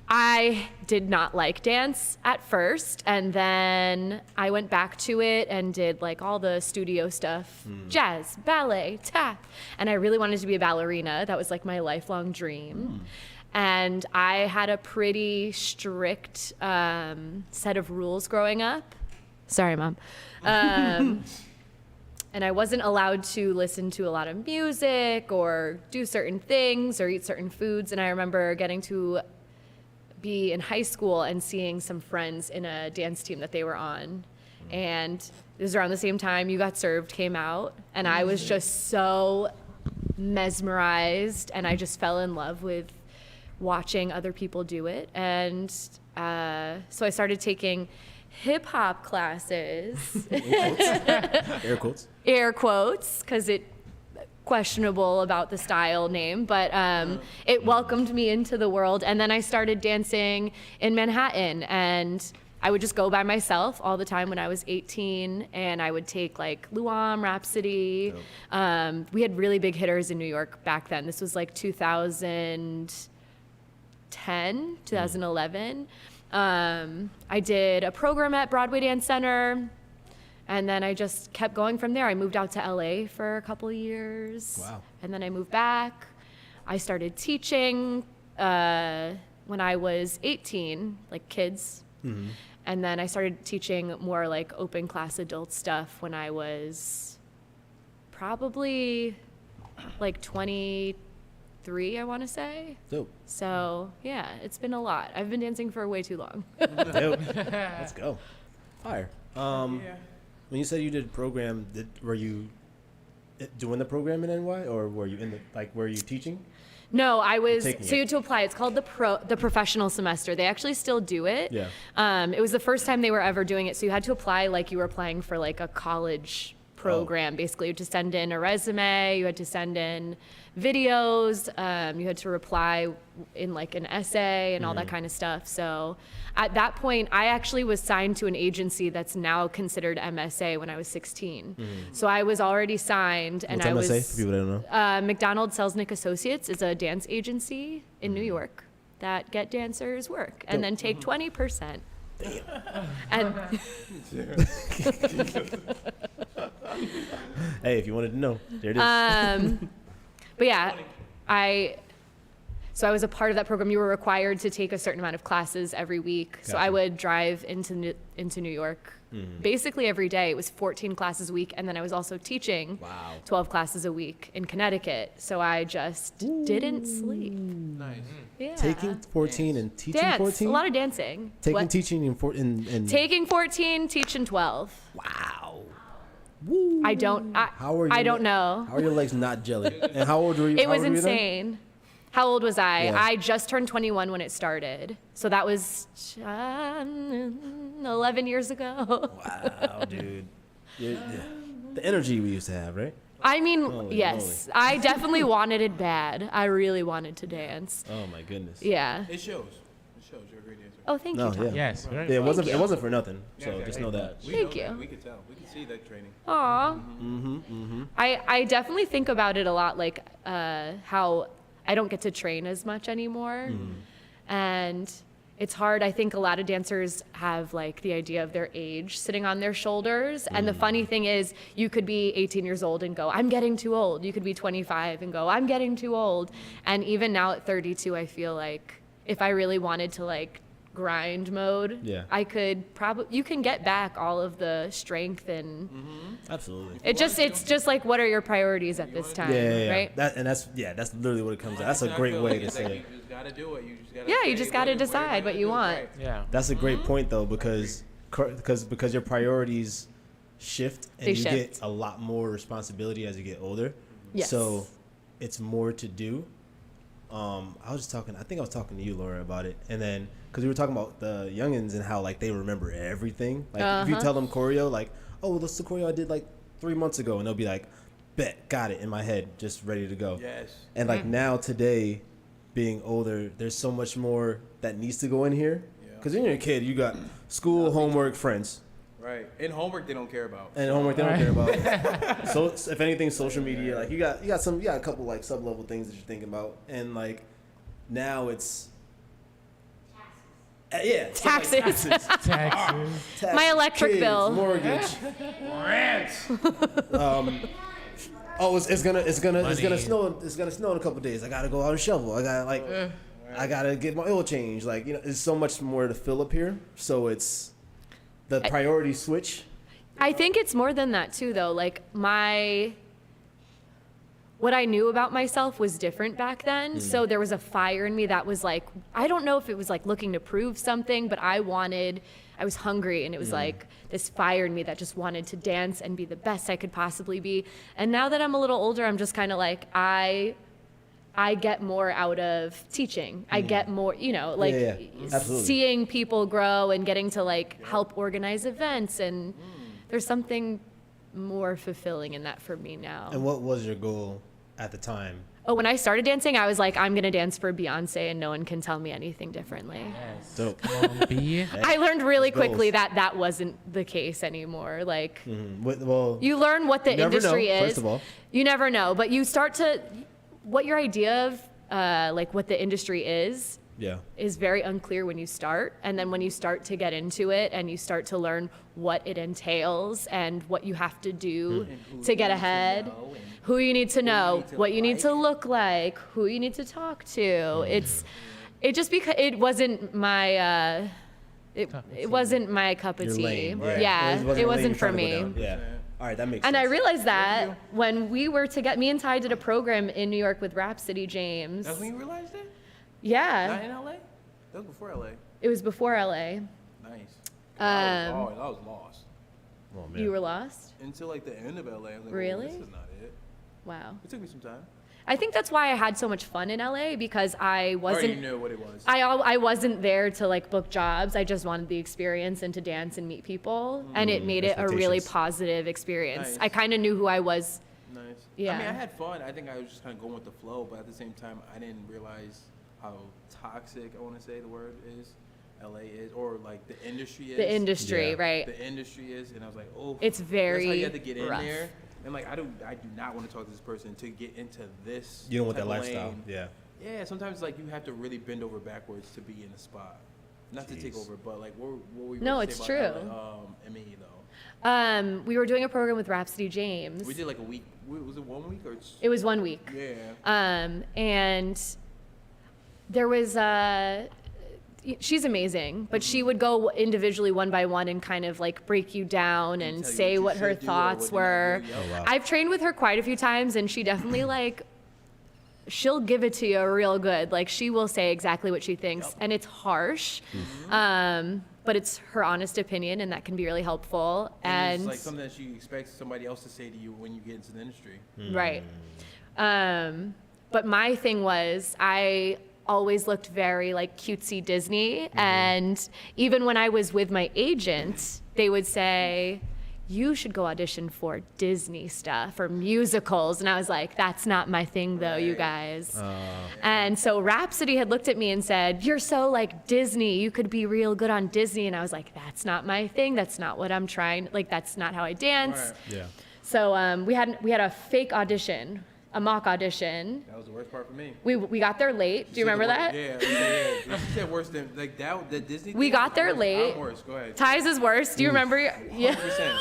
I did not like dance at first, and then I went back to it and did like all the studio stuff, jazz, ballet, tap, and I really wanted to be a ballerina. That was like my lifelong dream. And I had a pretty strict set of rules growing up. Sorry, Mom. and I wasn't allowed to listen to a lot of music or do certain things or eat certain foods. And I remember getting to be in high school and seeing some friends in a dance team that they were on. And it was around the same time You Got Served came out. And I was just so mesmerized, and I just fell in love with watching other people do it. And so I started taking hip hop classes. Air quotes. Air quotes, because it questionable about the style name, but it welcomed me into the world. And then I started dancing in Manhattan, and I would just go by myself all the time when I was 18, and I would take like Luam, Rhapsody. We had really big hitters in New York back then. This was like 2010, 2011. I did a program at Broadway Dance Center, and then I just kept going from there. I moved out to LA for a couple of years. Wow. And then I moved back. I started teaching when I was 18, like kids. Mm-hmm. And then I started teaching more like open class adult stuff when I was probably like 23, I want to say. Dope. So yeah, it's been a lot. I've been dancing for way too long. Dope. Let's go. Fire. When you said you did a program, were you doing the program in NY, or were you were you teaching? No, I was. Taking So you it. had to apply. It's called the professional semester. They actually still do it. Yeah. It was the first time they were ever doing it. So you had to apply like you were applying for like a college program. Basically, you had to send in a resume. You had to send in videos. You had to reply in like an essay and all that kind of stuff. So at that point, I actually was signed to an agency that's now considered MSA when I was 16. So I was already signed, and What's I MSA, was for people that don't know? McDonald Selznick Associates is a dance agency in New York that get dancers work and then take 20%. And Hey, if you wanted to know, there it is. but yeah, so I was a part of that program. You were required to take a certain amount of classes every week. So I Gotcha. would drive into New York basically every day. It was 14 classes a week, and then I was also teaching Wow. 12 classes a week in Connecticut. So I just didn't sleep. Nice. Yeah. Taking 14 and teaching dance, 14? a lot of dancing. Taking What? teaching and Taking 14, teaching 12. Wow. I don't. How are I your don't le- know. How are your legs not jelly? And how old were you? It how was old were you then? insane. How old was I? Yeah. I just turned 21 when it started. So that was 11 years ago. Wow, dude. Yeah. The energy we used to have, right? I mean, Holy yes, I definitely wanted it bad. I really wanted to dance. Oh my goodness. Yeah. It shows. It shows you're a great dancer. Oh, thank No, you, Tom. yeah. Yes. Very Yeah, it wasn't. you. It wasn't for nothing. So Yeah, just hey, know that. we Thank know you. that. We could tell. We could see that training. Aw. I definitely think about it a lot, like how I don't get to train as much anymore. And it's hard. I think a lot of dancers have like the idea of their age sitting on their shoulders. And the funny thing is, you could be 18 years old and go, I'm getting too old. You could be 25 and go, I'm getting too old. And even now at 32, I feel like if I really wanted to like grind mode, Yeah. I could probably, you can get back all of the strength and Absolutely. it's just like, what are your priorities at this time, Yeah. right? That's literally what it comes down. That's a great way to say it. You just gotta do it. You just gotta. Yeah, you say just gotta what decide you're what gonna you do, want. right. Yeah. That's a great point though, because your priorities shift and They you shift. get a lot more responsibility as you get older. Yes. So it's more to do. I think I was talking to you, Laura, about it, and then because we were talking about the youngins and how like they remember everything. Like if you tell them choreo, like, oh, that's the choreo I did like 3 months ago, and they'll be like, bet, got it in my head, just ready to go. Yes. And like now today, being older, there's so much more that needs to go in here. Yeah. Because when you're a kid, you got school, homework, friends. Right. And homework they don't care about. And homework they don't care about. So if anything, social media, like you got a couple like sub level things that you're thinking about, and like now it's stuff like Taxes. Taxes. taxes, My electric kids, bill. mortgage. It's gonna snow in a couple days. I gotta go out and shovel. I gotta get my oil changed. Like, there's so much more to fill up here. So it's the priority switch. I think it's more than that too, though. Like what I knew about myself was different back then. So there was a fire in me that was like, I don't know if it was like looking to prove something, but I was hungry, and it was like this fire in me that just wanted to dance and be the best I could possibly be. And now that I'm a little older, I'm just kind of like, I get more out of teaching. I get more, like Absolutely. seeing people grow and getting to like help organize events. And there's something more fulfilling in that for me now. And what was your goal at the time? Oh, when I started dancing, I was like, I'm going to dance for Beyonce and no one can tell me anything differently. Yes. Dope. Come on, B. I learned really Goals. quickly that wasn't the case anymore. Like, Well, you learn what the you never industry know, is. first of all. You never know, but you start to, what your idea of like what the industry is very unclear when you start. And then when you start to get into it and you start to learn what it entails and what you have to do to get ahead, who you need to know, what you need to look like, who you need to talk to. It wasn't my, it wasn't my cup of Your tea. lane. Yeah, wasn't it the lane wasn't you're for trying to go me. down. Yeah. All right, that makes And sense. I realized that when we were together, me and Ty did a program in New York with Rhapsody James. That's when you realized that? Not Yeah, in LA? That was before LA. it was before LA. Nice. I was lost. Oh, man. You were lost? Until like the end of LA. I was like, Really? This is not it. Wow. It took me some time. I think that's why I had so much fun in LA, because I Or you wasn't knew what it was. I wasn't there to like book jobs. I just wanted the experience and to dance and meet people, and it made it a really Expectations. positive experience. Nice. I kind of knew who I was. Nice. Yeah. I mean, I had fun. I think I was just kind of going with the flow, but at the same time, I didn't realize how toxic, I want to say the word is, LA is, or like the industry is. The industry, Yeah. right? The industry is, and I was like, oh. It's very That's how you have to get in rough. there. And like, I do not want to talk to this person to get into this. You don't want that type of lifestyle. lane. Yeah. Yeah, sometimes like you have to really bend over backwards to be in a spot. Not to take Jeez. over, but like what we No, were it's saying about true. ME though. We were doing a program with Rhapsody James. We did like a week. Was it 1 week or? It was 1 week. Yeah. And there was she's amazing, but she would go individually one by one and kind of like break you down and tell you say what what you her should do or thoughts what you were. not do. Oh, wow. I've trained with her quite a few times, and she definitely like, she'll give it to you real good. Like, she will say exactly what she thinks, and it's harsh. But it's her honest opinion, and that can be really helpful. And And it's like something that you expect somebody else to say to you when you get into the industry. right. But my thing was, I always looked very like cutesy Disney, and even when I was with my agent, they would say, you should go audition for Disney stuff or musicals. And I was like, that's not my thing though, you guys. And so Rhapsody had looked at me and said, you're so like Disney, you could be real good on Disney. And I was like, that's not my thing. That's not what I'm trying. Like, that's not how I dance. Right. Yeah. So we had a fake audition, a mock audition. That was the worst part for me. We got there late. Do you remember that? Yeah. She said worse than like that. The Disney. We thing got was there worse. late. I'm worse. Go ahead. Ty's is worse. Do you remember? Yeah. 100%.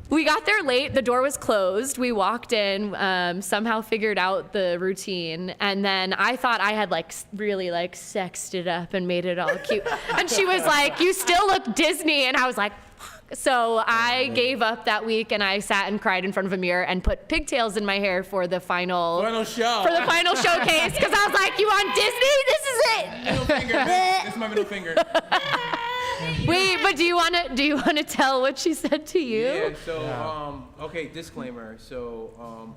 We got there late. The door was closed. We walked in, somehow figured out the routine, and then I thought I had like really like sexed it up and made it all cute. And she was like, "You still look Disney," and I was like, "Fuck." So I gave up that week, and I sat and cried in front of a mirror and put pigtails in my hair for the final show. for the final showcase, because I was like, "You on Disney? This is it." Middle finger. This is my middle finger. Wait, but do you wanna tell what she said to you? Yeah. So okay. Disclaimer. So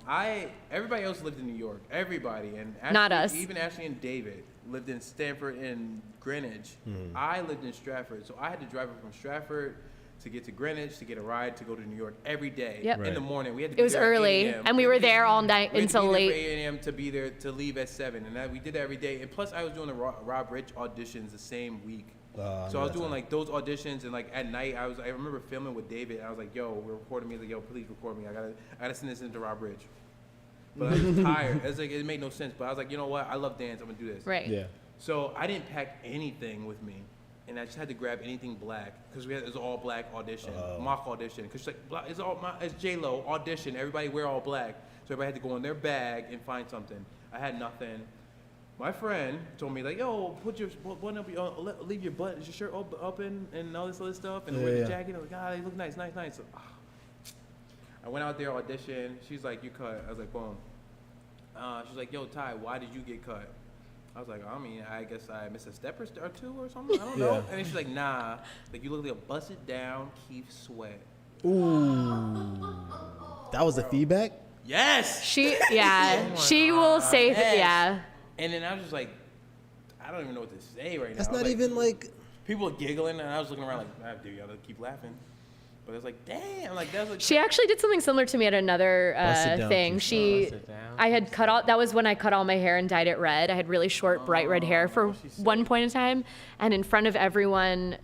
everybody else lived in New York. Everybody and Ashley, Not us. Even Ashley and David lived in Stanford and Greenwich. I lived in Stratford, so I had to drive from Stratford to get to Greenwich to get a ride to go to New York every day. Yep. In the Right. morning. We had to It be was there at 8 early, a.m. and we were there all night We had to until be there late. for 8 a.m. to be there to leave at 7, and we did that every day. And plus, I was doing the Rob Rich auditions the same week. So I was doing like those auditions, and like at night, I remember filming with David. And I was like, "Yo, we're recording me." He's like, "Yo, please record me. I gotta send this into Rob Rich." But I was tired. It's like it made no sense. But I was like, you know what? I love dance. I'm gonna do this. Right. Yeah. So I didn't pack anything with me, and I just had to grab anything black because it was all black audition, mock audition. Because like it's J-Lo audition. Everybody wear all black, so everybody had to go in their bag and find something. I had nothing. My friend told me like, yo, put your button up, leave your butt, is your shirt open, and all this other stuff, and wear the jacket. I was like, you look nice. So, I went out there, auditioned. She's like, you cut. I was like, boom. She's like, yo, Ty, why did you get cut? I was like, I mean, I guess I missed a step or two or something. I don't know. And then she's like, nah, like you look like a busted down Keith Sweat. Ooh, that was the feedback. Yes. She will say that. Yeah. And then I was just like, I don't even know what to say right now. That's not even like. People are giggling, and I was looking around like, dude, y'all keep laughing. But it's like, damn, like that's like. She actually did something similar to me at another thing. I had cut all. That was when I cut all my hair and dyed it red. I had really short, bright red hair for one point in time, and in front of everyone,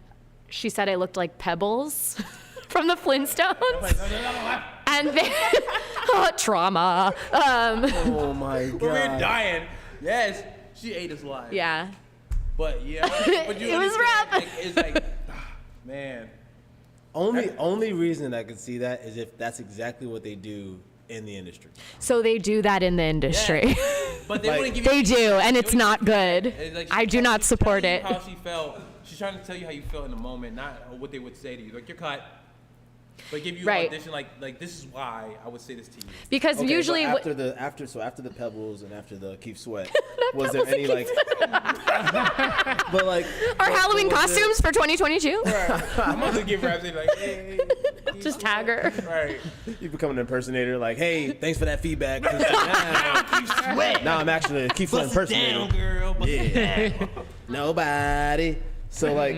she said I looked like Pebbles from the Flintstones. And then trauma. Oh my god. We were dying. Yes, she ate us alive. Yeah. But yeah, but you It was rough. like, it's like, man. Only reason I could see that is if that's exactly what they do in the industry. So they do that in the industry. Yeah. But they wouldn't give you. They do, and it's not good. Like I do not support it. How she felt. She's trying to tell you how you felt in the moment, not what they would say to you. Like, you're cut. But give you an audition like this is why I would say this to you. Because Okay, usually after the Pebbles and after the Keith Sweat, was there any like? But like our Halloween costumes for 2022. Right. I'm about to give Rhapsody like, hey. Just tag her. Right. You become an impersonator, like, hey, thanks for that feedback. Now I'm actually a Keith Sweat Bust it impersonator. down, girl. Bust it down. Nobody. So like,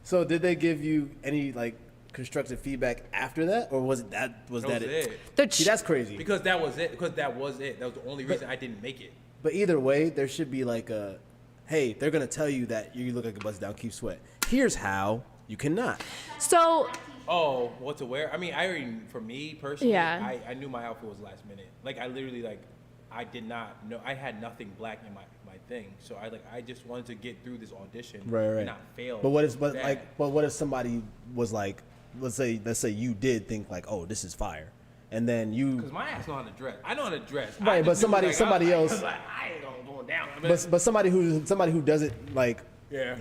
so did they give you any like constructive feedback after that, or was that it? See, that's crazy. Because that was it. That was the only reason I didn't make it. But either way, there should be like a, hey, they're gonna tell you that you look like a bust down Keith Sweat. Here's how you cannot. So. Oh, what to wear? I mean, for me personally, Yeah. I knew my outfit was last minute. Like, I literally, I did not know. I had nothing black in my thing. So, I just wanted to get through this audition and not fail. But what if somebody was like, let's say you did think like, oh, this is fire. And then you. Because my ass know how to dress. I know how to dress. Right, but somebody else. I ain't going down. I mean, But somebody who doesn't like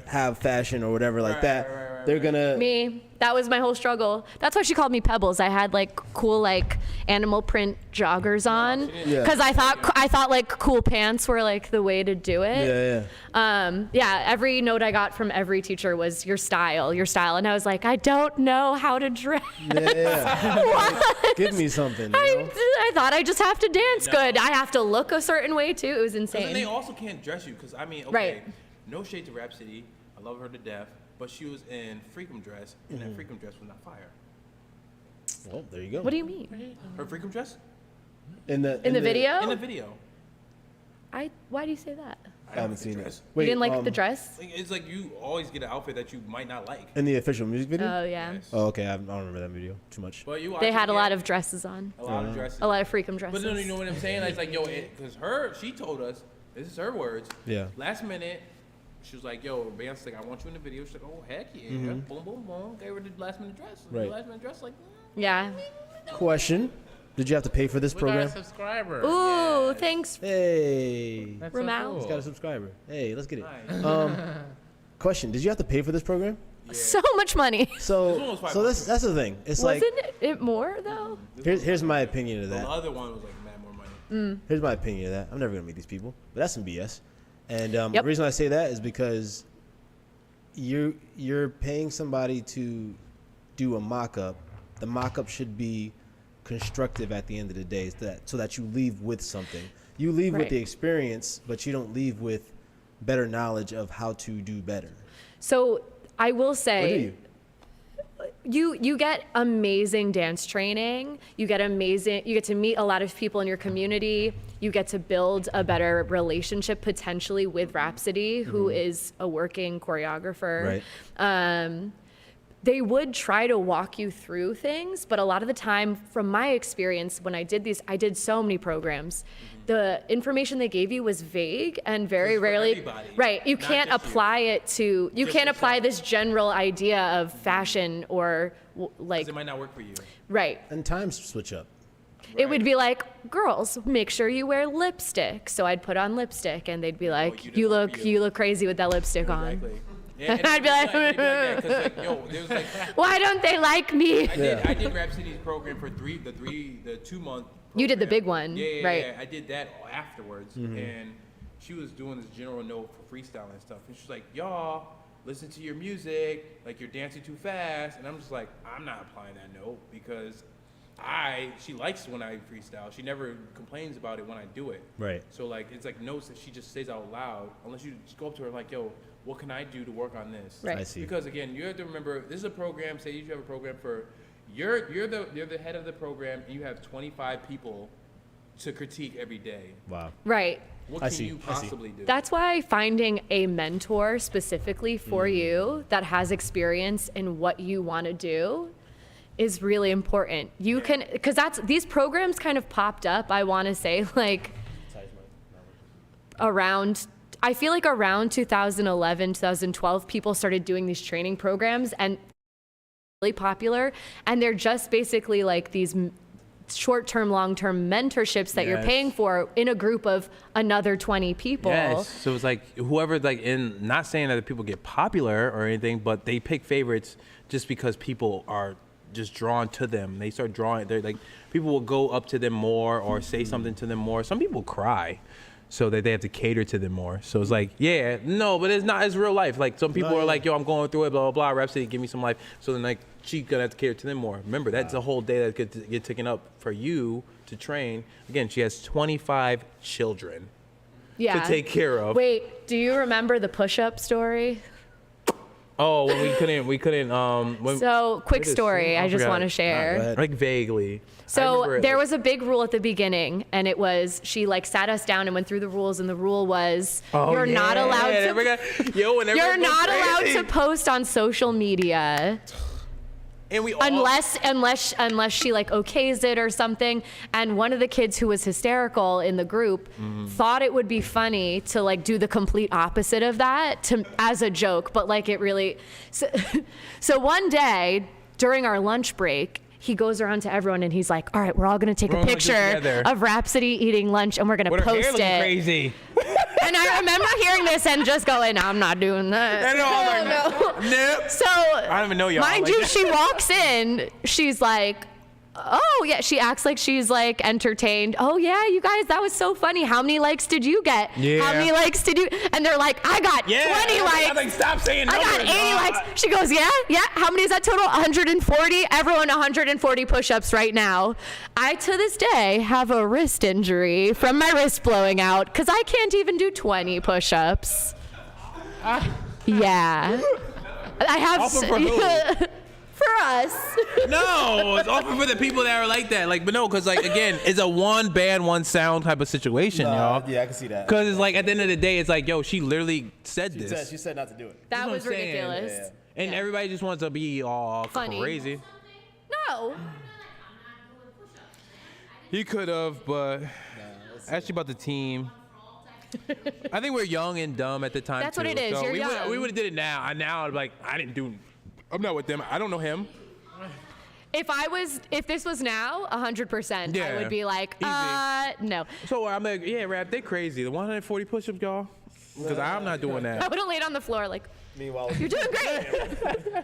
have fashion or whatever like that, they're gonna. Me. That was my whole struggle. That's why she called me Pebbles. I had like cool like animal print joggers on because I thought like cool pants were like the way to do it. Yeah. Every note I got from every teacher was your style, and I was like, I don't know how to dress. What? Give me something. I thought I just have to dance good. I have to look a certain way too. It was insane. And they also can't dress you because I mean, okay, Right. no shade to Rhapsody. I love her to death. But she was in Freakum dress, and that Freakum dress was not fire. Well, there you go. What do you mean? Her Freakum dress? In the video? In the video. Why do you say that? I haven't seen it. You didn't like the dress? It's like you always get an outfit that you might not like. In the official music video? Oh yeah. Yes. Oh, okay. I don't remember that video too much. But you They had a lot of dresses on. a lot of dresses. A lot of freakum dresses. But no, you know what I'm saying? It's like, yo, because she told us, this is her words. Yeah. Last minute, she was like, yo, Beyonce's like, I want you in the video. She's like, oh, heck yeah. Boom, boom, boom. Gave her the last minute dress. Right. The last minute dress, like, Yeah. Question: did you have to pay for this We got program? a subscriber. Ooh, thanks. Hey, That's Ramal. he's got a subscriber. Hey, let's get it. nice. Question: did you have to pay for this program? So much money. So that's the thing. It's like Wasn't it more though? here's my opinion of The that. other one was like, mad more money. Here's my opinion of that. I'm never gonna meet these people, but that's some BS. And Yep. the reason I say that is because you're paying somebody to do a mock-up. The mock-up should be constructive at the end of the day, so that you leave with something. You leave with Right. the experience, but you don't leave with better knowledge of how to do better. So I will Or do say, you? you get amazing dance training. You get to meet a lot of people in your community. You get to build a better relationship potentially with Rhapsody, who is a working choreographer. Right. They would try to walk you through things, but a lot of the time, from my experience, when I did these, I did so many programs. The information they gave you was vague and very It's for rarely, everybody, right? You not can't just you. apply it to, you Just can't apply yourself. this general idea of fashion or like, Because it might not work for you. right? And times switch up. It would be like, girls, make sure you wear lipstick. So I'd put on lipstick, and they'd be like, you look crazy with that lipstick on. Exactly. Yeah, And I'd be like, why don't they like me? I did Rhapsody's program for the 2 month. You did the program. big one, Yeah, right? Yeah, I did that afterwards, and she was doing this general note for freestyle and stuff, and she's like, y'all, listen to your music, like you're dancing too fast, and I'm just like, I'm not applying that note because she likes when I freestyle. She never complains about it when I do it. Right. So like, it's like notes that she just says out loud, unless you just go up to her like, yo, what can I do to work on this? Right. I see. Because again, you have to remember, this is a program. Say you have a program for, you're the head of the program, and you have 25 people to critique every day. Wow. Right. What I can see, you I see. possibly do? That's why finding a mentor specifically for you that has experience in what you want to do is really important. You can, because these programs kind of popped up, I want to say, like I feel like around 2011, 2012, people started doing these training programs and really popular. And they're just basically like these short-term, long-term mentorships that you're Yes. paying for in a group of another 20 people. Yes. So it's like whoever not saying that people get popular or anything, but they pick favorites just because people are just drawn to them. They start drawing. They're like, people will go up to them more or say something to them more. Some people cry, so that they have to cater to them more. So it's like, yeah, no, but it's not. It's real life. Like some people are like, yo, I'm going through it, blah blah blah. Rhapsody, give me some life. So then like, she's gonna have to cater to them more. Remember, that's a whole day that could get taken up for you to train. Again, she has 25 children Yeah. to take care of. Wait, do you remember the push-up story? Oh, when we couldn't. So, quick story, I just want to Go share. ahead. Like vaguely. I So remember it, there like- was a big rule at the beginning, and it was she like sat us down and went through the rules, and the rule was Oh, you're not yeah, allowed and to everyone you're goes not allowed crazy. to post on social media And we all, unless she like okays it or something. And one of the kids who was hysterical in the group thought it would be funny to like do the complete opposite of that as a joke, but like it really so one day during our lunch break, he goes around to everyone and he's like, all right, we're all going to take We're a all gonna do it picture together. of Rhapsody eating lunch and we're going to with her hair post looking it. crazy. And I remember hearing this and just going, I'm not doing that. I know, I'm like, nope. So, I don't even know y'all. mind Like you, that. she walks in, she's like, oh yeah, she acts like she's like entertained. Oh yeah, you guys, that was so funny. How many likes did you get? Yeah. How many likes did you? And they're like, I got 20 likes. I'm like, stop saying I got numbers, 80 dog. likes. She goes, yeah. How many is that total? 140. Everyone 140 push-ups right now. I, to this day, have a wrist injury from my wrist blowing out because I can't even do 20 push-ups. Yeah. I have. Offer for who? For us. No, it's often for the people that are like that. Like, but no, because like again, it's a one band, one sound type of situation, y'all. Yeah, I can see that. Because it's like at the end of the day, it's like, yo, she literally said this, She said not to do it. That what was I'm saying. ridiculous. Yeah. and Yeah. everybody just wants to be all Funny. crazy. No. He could have, but actually about the team. I think we're young and dumb at the time. That's too. what it is. So You're we young. we would have did it now. Now I'm like, I didn't do. I'm not with them. I don't know him. If this was now, 100%, I Yeah. would be like, Easy. no. So I'm like, yeah, rap, they crazy. The 140 push-ups, y'all. Because I'm not doing I that. would have laid on the floor like, Meanwhile, you're doing great.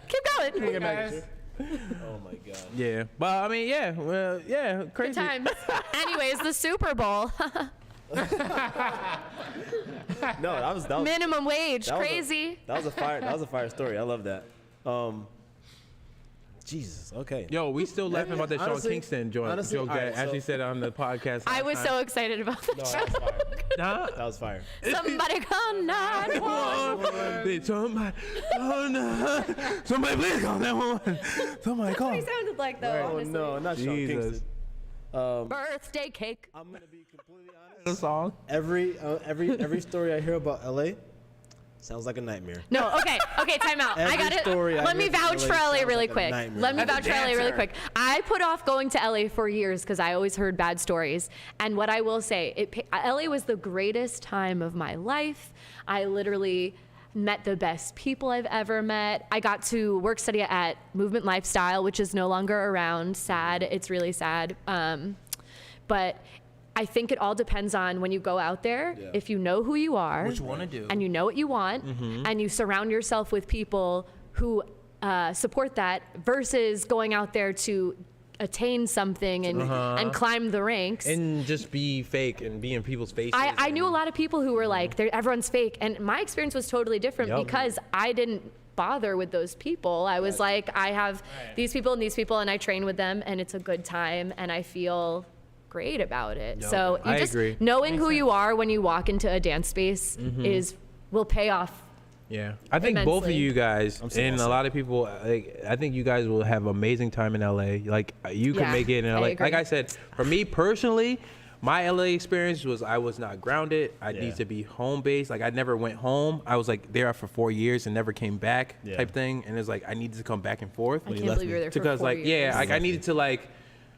Keep going. oh my god. Yeah, but I mean, yeah, well, yeah, Good crazy. times. Anyways, the Super Bowl, No, that was minimum wage, that was crazy. That was a fire story. I love that. Jesus. Okay. Yo, we still laughing about that Sean Honestly- Kingston joke honestly, that alright, Ashley so- said on the podcast. I last was time. so excited about that. No, that was fire. Huh? That was fire. Somebody call 911. Somebody please call 911. Somebody call. He sounded like though. Oh honestly. no, not Sean Jesus. Kingston. Birthday cake. I'm gonna be completely honest. The song. Every story I hear about LA sounds like a nightmare. No, okay, time out. I Every got it. story I Let me hear from vouch for LA LA sounds really like a quick. nightmare. Let me As a vouch for LA really dancer. quick. I put off going to LA for years because I always heard bad stories. And what I will say, LA was the greatest time of my life. I literally met the best people I've ever met. I got to work study at Movement Lifestyle, which is no longer around. Sad. It's really sad. But I think it all depends on when you go out there, if you know who you are, What you want to do. and you know what you want, and you surround yourself with people who support that versus going out there to attain something and climb the ranks. And just be fake and be in people's faces. I knew a lot of people who were like, everyone's fake. And my experience was totally different because I didn't bother with those people. I was like, I have these people and I train with them, and it's a good time, and I feel great about it. So you I just agree. knowing who you are when you walk into a dance space will pay off. Yeah, I think both of immensely. you guys so and a awesome. lot of people, like, I think you guys will have amazing time in LA. Like, you can Yeah, make it in I LA. agree. Like I said, for me personally, my LA experience was I was not grounded. I Yeah. need to be home based. Like, I never went home. I was like there for 4 years and never came back type thing. And it's like I needed to come back and forth. I can't believe you were there for Because 4 like years. like I needed to like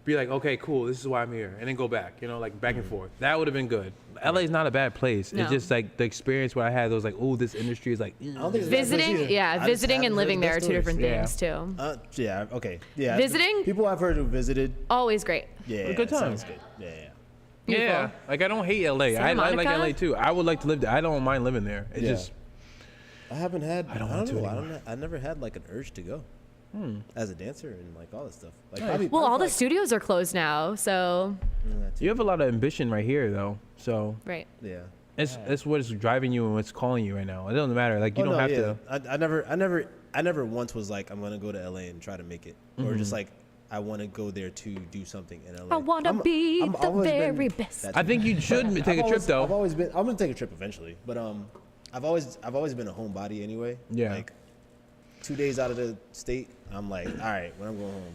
be like, okay, cool, this is why I'm here, and then go back, like back and forth. That would have been good. LA is not a bad place. No. It's just like the experience where I had was like, oh, this industry is like, I don't think it's a bad place Visiting, either. yeah, I just visiting haven't and heard living the there are best two different stories. things too. Yeah, okay. Yeah. Visiting? People I've heard who visited. Always great. Yeah. A good it time. sounds good. Yeah. Beautiful. yeah, like I don't hate LA. I like Monica? LA too. I would like to live there. I don't mind living there. It's Yeah. just I haven't had. I don't don't want to know. anymore. I never had like an urge to go as a dancer and like all this stuff. Like, Well, all the studios are closed now, so you have a lot of ambition right here though. So right. Yeah. it's what's driving you and what's calling you right now. It doesn't matter. Like you don't have to. I never once was like, I'm gonna go to LA and try to make it, or just like I want to go there to do something in LA. I want to be the always been very best. that I think you should take a trip I've though. always been. I'm gonna take a trip eventually, but I've always been a homebody anyway. Yeah. Like 2 days out of the state, I'm like, all right, when I'm going home,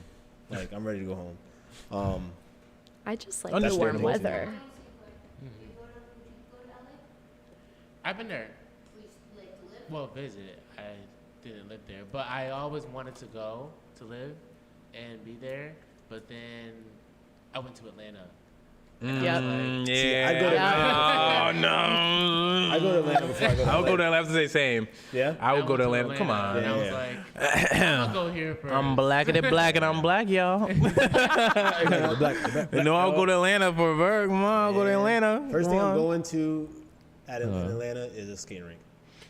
like I'm ready to go home. I just like the warm Understandable. weather. I've been there. Well, visited. I didn't live there, but I always wanted to go to live and be there. But then I went to Atlanta. Yep. Yeah. I go to Oh no. I go to Atlanta before I go to I would LA. go to Atlanta. I have to say same. Yeah. I would I go went to Atlanta. Come on. And I was Yeah. like, I'll go here for. I'm black and black and I'm black, y'all. You know I'll go to Atlanta for a bird. Come on, I'll go to Atlanta. First Come thing I'm on. going to in Atlanta is a skating rink.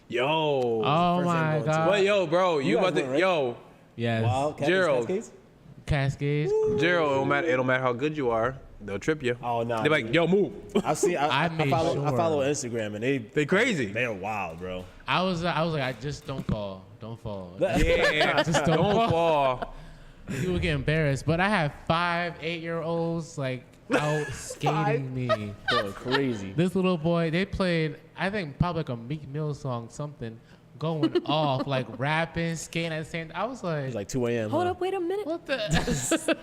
Yo. Oh First thing I'm my going to. God. Well, yo, bro, you You guys about to, went, right? yo, Yes. Wow, Gerald. Cascades. Gerald, it don't matter how good you are, they'll trip you. Oh, nah, They're like, dude. yo, move. I've seen. I made I sure. follow Instagram and They crazy. they're wild, bro. I was like, I just don't fall. Don't fall. Yeah, Just don't fall. People get embarrassed. But I have 5 8-year-olds like out skating me. Going crazy. This little boy, they played, I think probably like a Meek Mill song, something, going off, like rapping, skating at the same time. I was like, It's like 2 a.m. Hold huh? up, wait a minute. what the?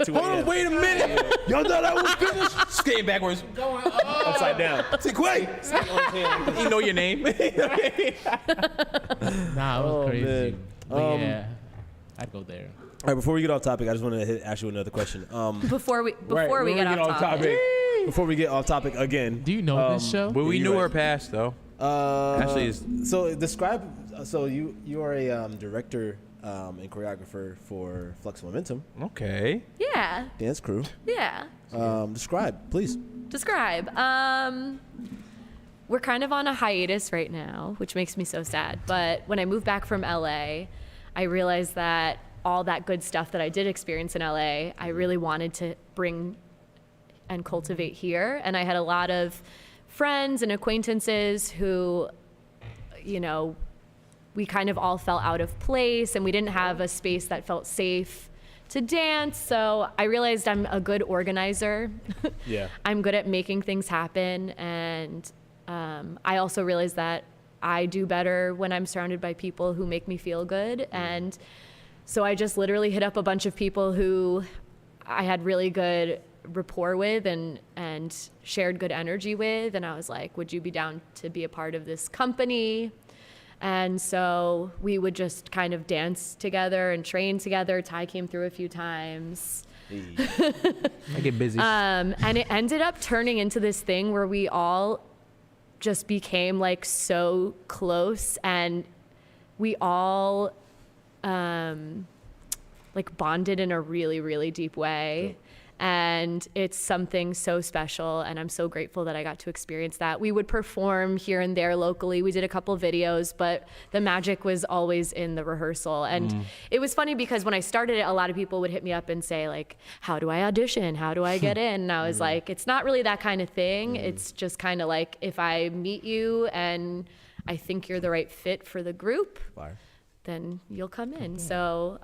2 Hold on, a.m. wait a minute. Y'all thought I was finished? Skating backwards. going off. Upside down. Say, wait. You know your name. Nah, it was Oh, crazy. man. But yeah, I'd go there. All right, before we get off topic, I just want to ask you another question. Before we get off topic. Before we get off topic again. Do you know this show? But we You're knew right. her past though. Actually, it's, So describe. So you are a director and choreographer for Flux Momentum okay. Yeah, dance crew. yeah. Describe, please. Describe. We're kind of on a hiatus right now, which makes me so sad. But when I moved back from LA, I realized that all that good stuff that I did experience in LA, I really wanted to bring and cultivate here. And I had a lot of friends and acquaintances who, we kind of all felt out of place and we didn't have a space that felt safe to dance. So I realized I'm a good organizer. Yeah. I'm good at making things happen. And I also realized that I do better when I'm surrounded by people who make me feel good. And so I just literally hit up a bunch of people who I had really good rapport with and shared good energy with. And I was like, would you be down to be a part of this company? And so we would just kind of dance together and train together. Ty came through a few times. I get busy. And it ended up turning into this thing where we all just became like so close and we all like bonded in a really, really deep way. And it's something so special, and I'm so grateful that I got to experience that. We would perform here and there locally. We did a couple videos, but the magic was always in the rehearsal. And it was funny because when I started it, a lot of people would hit me up and say, like, how do I audition? How do I get in? And I was like, it's not really that kind of thing. It's just kind of like, if I meet you and I think you're the right fit for the group, then you'll come in. So,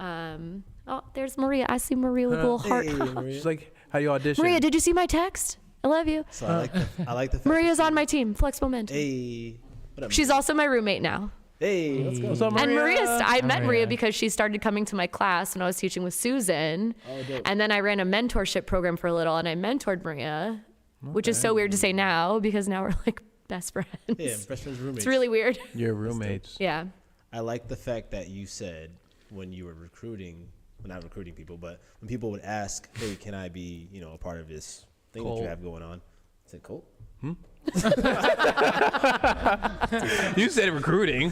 oh, there's Maria. I see Maria with a little heart. She's like, how you audition? Maria, did you see my text? I love you. So I like the fact Maria's on my team, Flex Momentum. Hey. What up, She's also my roommate now. Hey, let's go. What's up, And Maria? I met Maria Maria. because she started coming to my class when I was teaching with Susan. Oh, dope. And then I ran a mentorship program for a little, and I mentored Maria, which is so weird to say now because now we're like best friends. Yeah, best friends, roommates. It's really weird. Your roommates. Yeah. I like the fact that you said when you were recruiting, well, not recruiting people, but when people would ask, hey, can I be, a part of this thing that Colt. you have going on? I said, Colt? You said recruiting.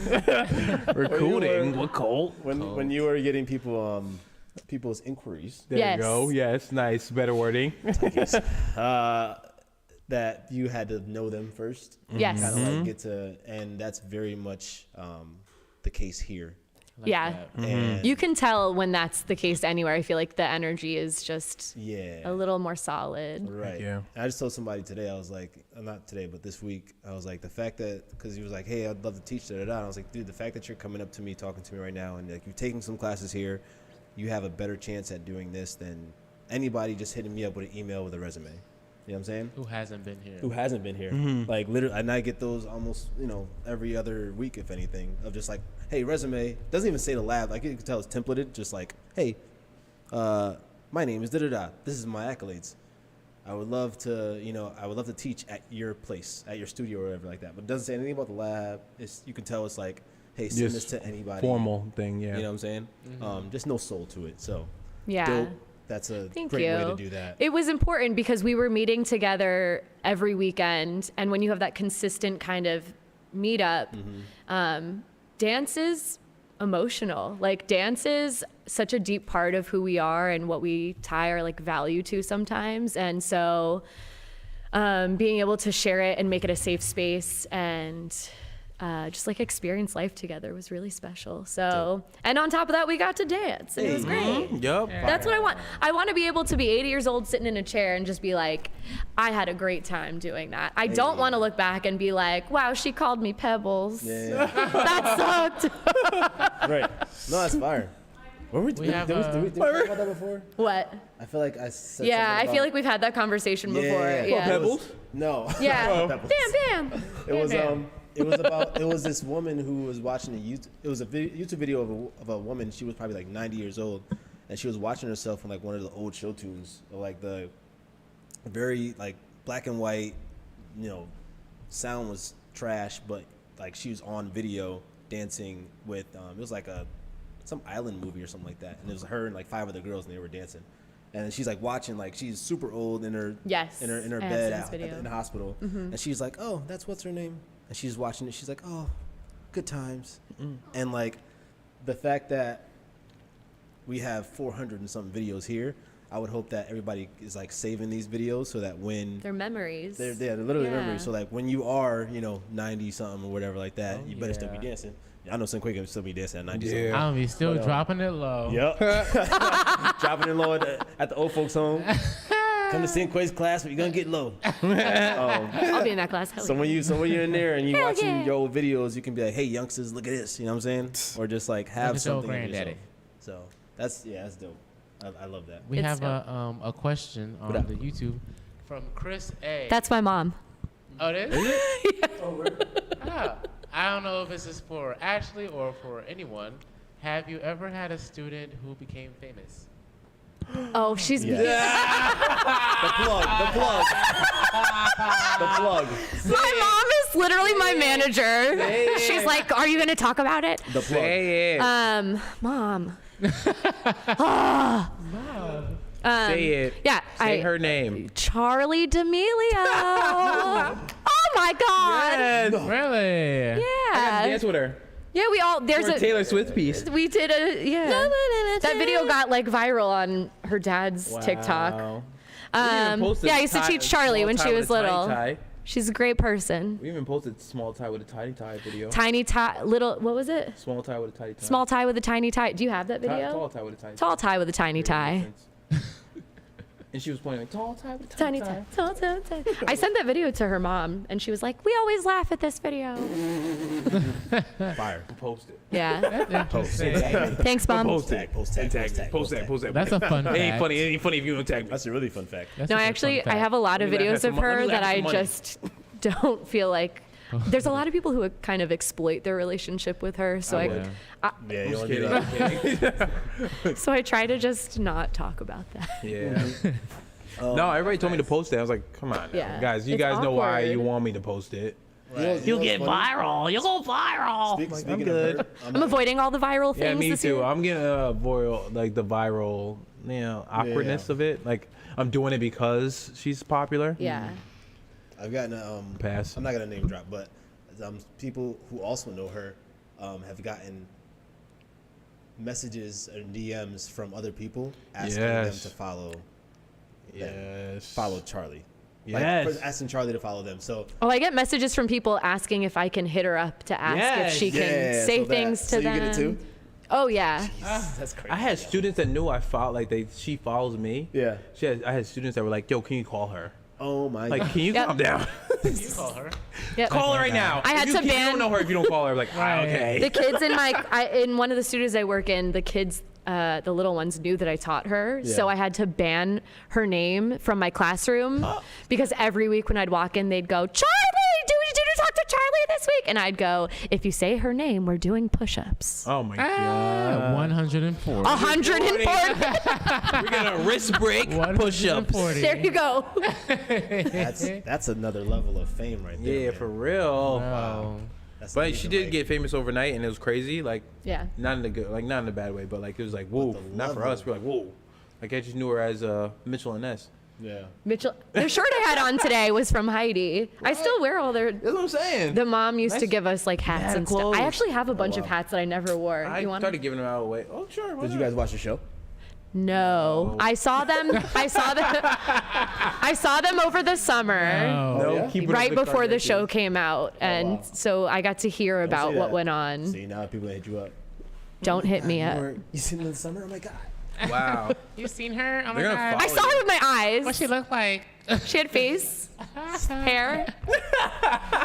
Recruiting. What Colt? When you were getting people people's inquiries, There Yes. you go. Yes, nice. Better wording. that you had to know them first. Yes. Kind of like get to, and that's very much the case here. Yeah. And You can tell when that's the case anywhere. I feel like the energy is just yeah, a little more solid. right. Yeah. And I just told somebody today, I was like, not today, but this week, I was like, the fact that, because he was like, hey, I'd love to teach, and I was like, dude, the fact that you're coming up to me, talking to me right now, and like you're taking some classes here, you have a better chance at doing this than anybody just hitting me up with an email with a resume. You know what I'm saying? Who hasn't been here? Who hasn't been here? Like literally, and I get those almost, every other week, if anything, of just like, hey, resume. Doesn't even say the lab. Like you can tell it's templated. Just like, hey, my name is da da da. This is my accolades. I would love to, I would love to teach at your place, at your studio or whatever like that. But it doesn't say anything about the lab. You can tell it's like, hey, send this Just to anybody. Formal thing, yeah. You know what I'm saying? Just no soul to it. So Yeah. dope. That's a Thank great you. way to do that. It was important because we were meeting together every weekend, and when you have that consistent kind of meetup, dance is emotional. Like dance is such a deep part of who we are and what we tie our like value to sometimes, and so being able to share it and make it a safe space and just like experience life together was really special. So, and on top of that, we got to dance. And it was great. Yup. That's what I want. I want to be able to be 80 years old sitting in a chair and just be like, I had a great time doing that. I don't want to look back and be like, wow, she called me Pebbles. Yeah. That sucked. Right. No, that's fire. Did we have, talk about that before? What? I feel like I said Yeah, something I feel about- like we've had that conversation before. Yeah. Yeah. Pebbles? No. Yeah. Pebbles. Bam, bam. It was this woman who was watching it was a YouTube video of a woman. She was probably like 90 years old, and she was watching herself on like one of the old show tunes, like the very like black and white, sound was trash, but like she was on video dancing with it was like some island movie or something like that, and it was her and like 5 other girls, and they were dancing. And she's like watching, like she's super old in her Yes, in her I have bed seen this video. in the hospital, and she's like, oh, that's what's her name, and she's watching it. She's like, oh, good times, and like the fact that we have 400 and some videos here, I would hope that everybody is like saving these videos so that when They're memories. they're literally Yeah. memories. So like when you are 90 something or whatever like that, you better still be yeah. dancing. I know some quick can still be dancing at 90 something. Yeah. I'll be still But, dropping it low. Yep. Dropping it low at the old folks home. Come to St. Quay's class, but you're gonna get low. I'll be in that class. Hell So yeah. when you're in there and you're Hell watching yeah. your old videos, you can be like, hey youngsters, look at this. You know what I'm saying? Or just like have at your something of granddaddy. yourself. So that's dope. I love that. We It's have dope. a question on up? the YouTube from Chris A. That's my mom. Oh, it is? Ah, I don't know if this is for Ashley or for anyone. Have you ever had a student who became famous? Oh, she's The plug. my mom is literally my manager. She's like, "Are you going to talk about it?" The plug. Say it. Mom. Say it. Yeah, Say her name. Charlie D'Amelio. Oh my God. Yes. Really? Yeah. Dance with her. Yeah, we all there's For a a Taylor Swift piece. we did a that video got like viral on her dad's TikTok. Wow. Yeah, I used to teach Charlie when she was little. Tie. She's a great person. We even posted small tie with a tiny tie video. Tiny tie, little, what was it? Small tie with a tiny tie. Small tie with a tiny tie. Do you have that video? Tall tie with a tiny tie. Tall tie with a tiny tie. And she was pointing like, tall tie with a Tiny tie. Tall tie. I sent that video to her mom, and she was like, "We always laugh at this video." Fire. Post it. Yeah. Post. Thanks, mom. Post tag. Post that. That's a fun fact. It ain't funny if you don't tag me. That's a really fun fact. That's No, a I fun actually, fact. I have a lot of Let me laugh videos at some of mon- let her me laugh that at I some money. just don't feel like. There's a lot of people who kind of exploit their relationship with her, so I would. Yeah, you Just want to do kidding. that? so I try to just not talk about that. Yeah. No, everybody told me to post it. I was like, come on, now. Yeah. Guys. You It's guys know why awkward. you want me to post it. You'll get viral. You'll go viral. Speaking good. of her, I'm avoiding all the viral things Yeah, me this too. year. I'm getting the viral, awkwardness of it. Like I'm doing it because she's popular. Yeah. I've gotten Pass. I'm not gonna name drop, but people who also know her have gotten messages and DMs from other people asking them Yes. to follow Yes. Charlie. Yes. Like, asking Charlie to follow them. So Oh, I get messages from people asking if I can hit her up to ask Yes. if she can Yeah, say so that- things to so you them. get it too? Oh yeah. that's crazy. I had students that knew I followed, she follows me. Yeah. I had students that were like, yo, can you call her? Oh my Like, god. can you Yep. calm down? You call her. Yep. Call her right now. I had If to you ban- don't know her if you don't call her. Like, Right. okay. The kids in one of the studios I work in, the kids, the little ones knew that I taught her, Yeah. so I had to ban her name from my classroom because every week when I'd walk in, they'd go, "Charlie, did you talk to Charlie this week?" And I'd go, "If you say her name, we're doing push-ups." Oh my Ah, god. 104. 104. We're gonna wrist break push-ups. 140. There you go. That's another level of fame right there. Yeah, man. for real. Wow. That's But not she even, did like- get famous overnight, and it was crazy. Like, Yeah. not in the good, not in a bad way, but like it was like, whoa, the not for level. us. We're like, whoa. Like I just knew her as Mitchell and Ness. Yeah. Mitchell, the shirt I had on today was from Heidi. I still wear all their. That's what I'm saying. The mom used to Nice. give us like hats Mad and stuff. clothes. I actually have a bunch of wow. hats that I never wore. I You want? started giving them out away. Oh sure. why Did you not? guys watch the show? No, I saw them. I saw them over the summer, No, yeah? keep it right on the before the Kardashians. show came out, and wow. so I got to hear Don't about say what that. went on. See, now people hit you up. Don't hit me up. You seen it in the summer? Oh my god. Wow. You seen her? Oh my They're gonna god. I saw her with my eyes. What she look like? She had face, hair.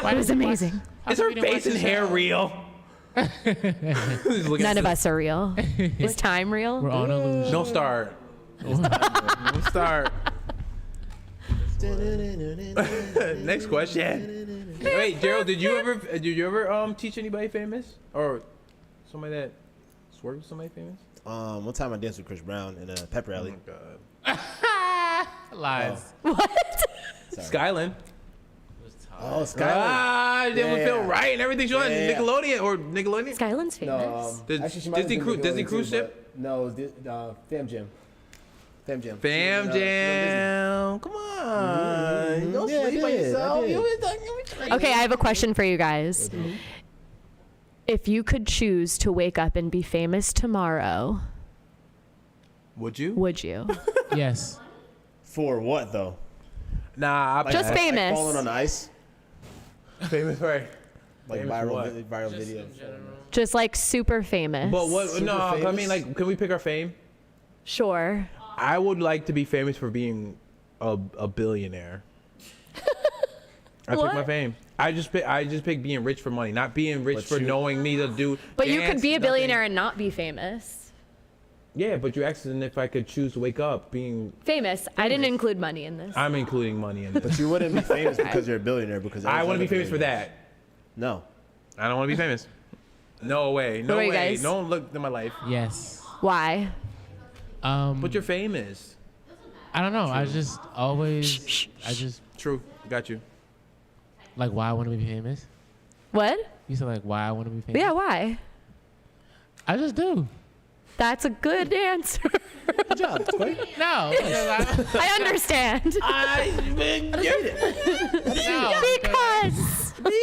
Why It was amazing. Is her face and hair real? None of us are real. Is time real? We're on illusion. Don't start. Don't start. Next question. Wait, Gerald, did you ever teach anybody famous or somebody that worked with somebody famous? One time I danced with Chris Brown in a pep Oh rally. my god. Lies. What? Skyland. Oh, Skylar. Ah, it didn't Yeah. feel right and everything. She was on Yeah. Nickelodeon or Nickelodeon. Skyland's famous. No, Did actually, she might have Disney been Cruise- Disney Nickelodeon Cruise too, Ship? but No, it was Fam Jam. Fam Jam. Fam Jam. Come on. Don't Yeah, I sleep on did. I yourself. did. You always talking- Okay, I have a question for you guys. If you could choose to wake up and be famous tomorrow, Would you? would you? Yes. For what though? Nah, I Just pass. famous. Like falling on ice, famous, right? like Famous for what? viral video. Just like super famous. But what? Super No, I famous? mean, like, can we pick our fame? Sure. I would like to be famous for being a billionaire. I pick What? my fame. I just pick being rich for money, not being rich But for you- knowing me to do. But you could dance, be a nothing. billionaire and not be famous. Yeah, but you're asking if I could choose to wake up being. Famous. I didn't include money in this. I'm including money in this. But you wouldn't be famous because you're a billionaire. Because I want want to be famous for that. No. I don't want to be famous. No way. No about you way. guys? Don't look at my life. Yes. Why? But you're famous. I don't know. I just always. I just True. Got you. like why I want to be famous. What? You said like why I want to be famous. Yeah, why? I just do. That's a good answer. Good job. Clay. No. Because I understand. because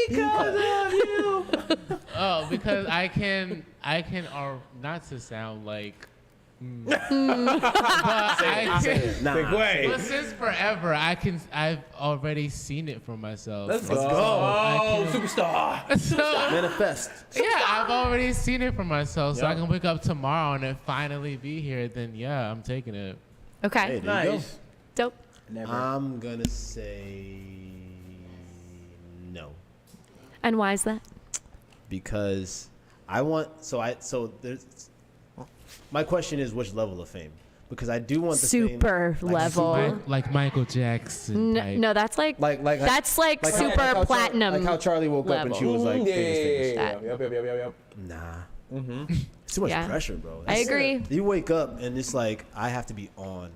Because. oh, because I can or not to sound like Nah. Big way. But since forever, I've already seen it for myself. Let's go. Oh, superstar. So, Manifest. yeah, I've already seen it for myself, so I can wake up tomorrow and it finally be here. Then yeah, I'm taking it. Okay. Hey, there you go. Dope. Never. I'm gonna say no, And why is that? because I want. So there's. My question is, which level of fame? Because I do want the Super fame, like, level. Like Michael Jackson. type. No, that's like, Like that's like how- super how platinum. like how Charlie woke up and she was like, famous. That. Yep. Nah. It's too much Yeah. pressure, bro. I agree. You wake up and it's like I have to be on,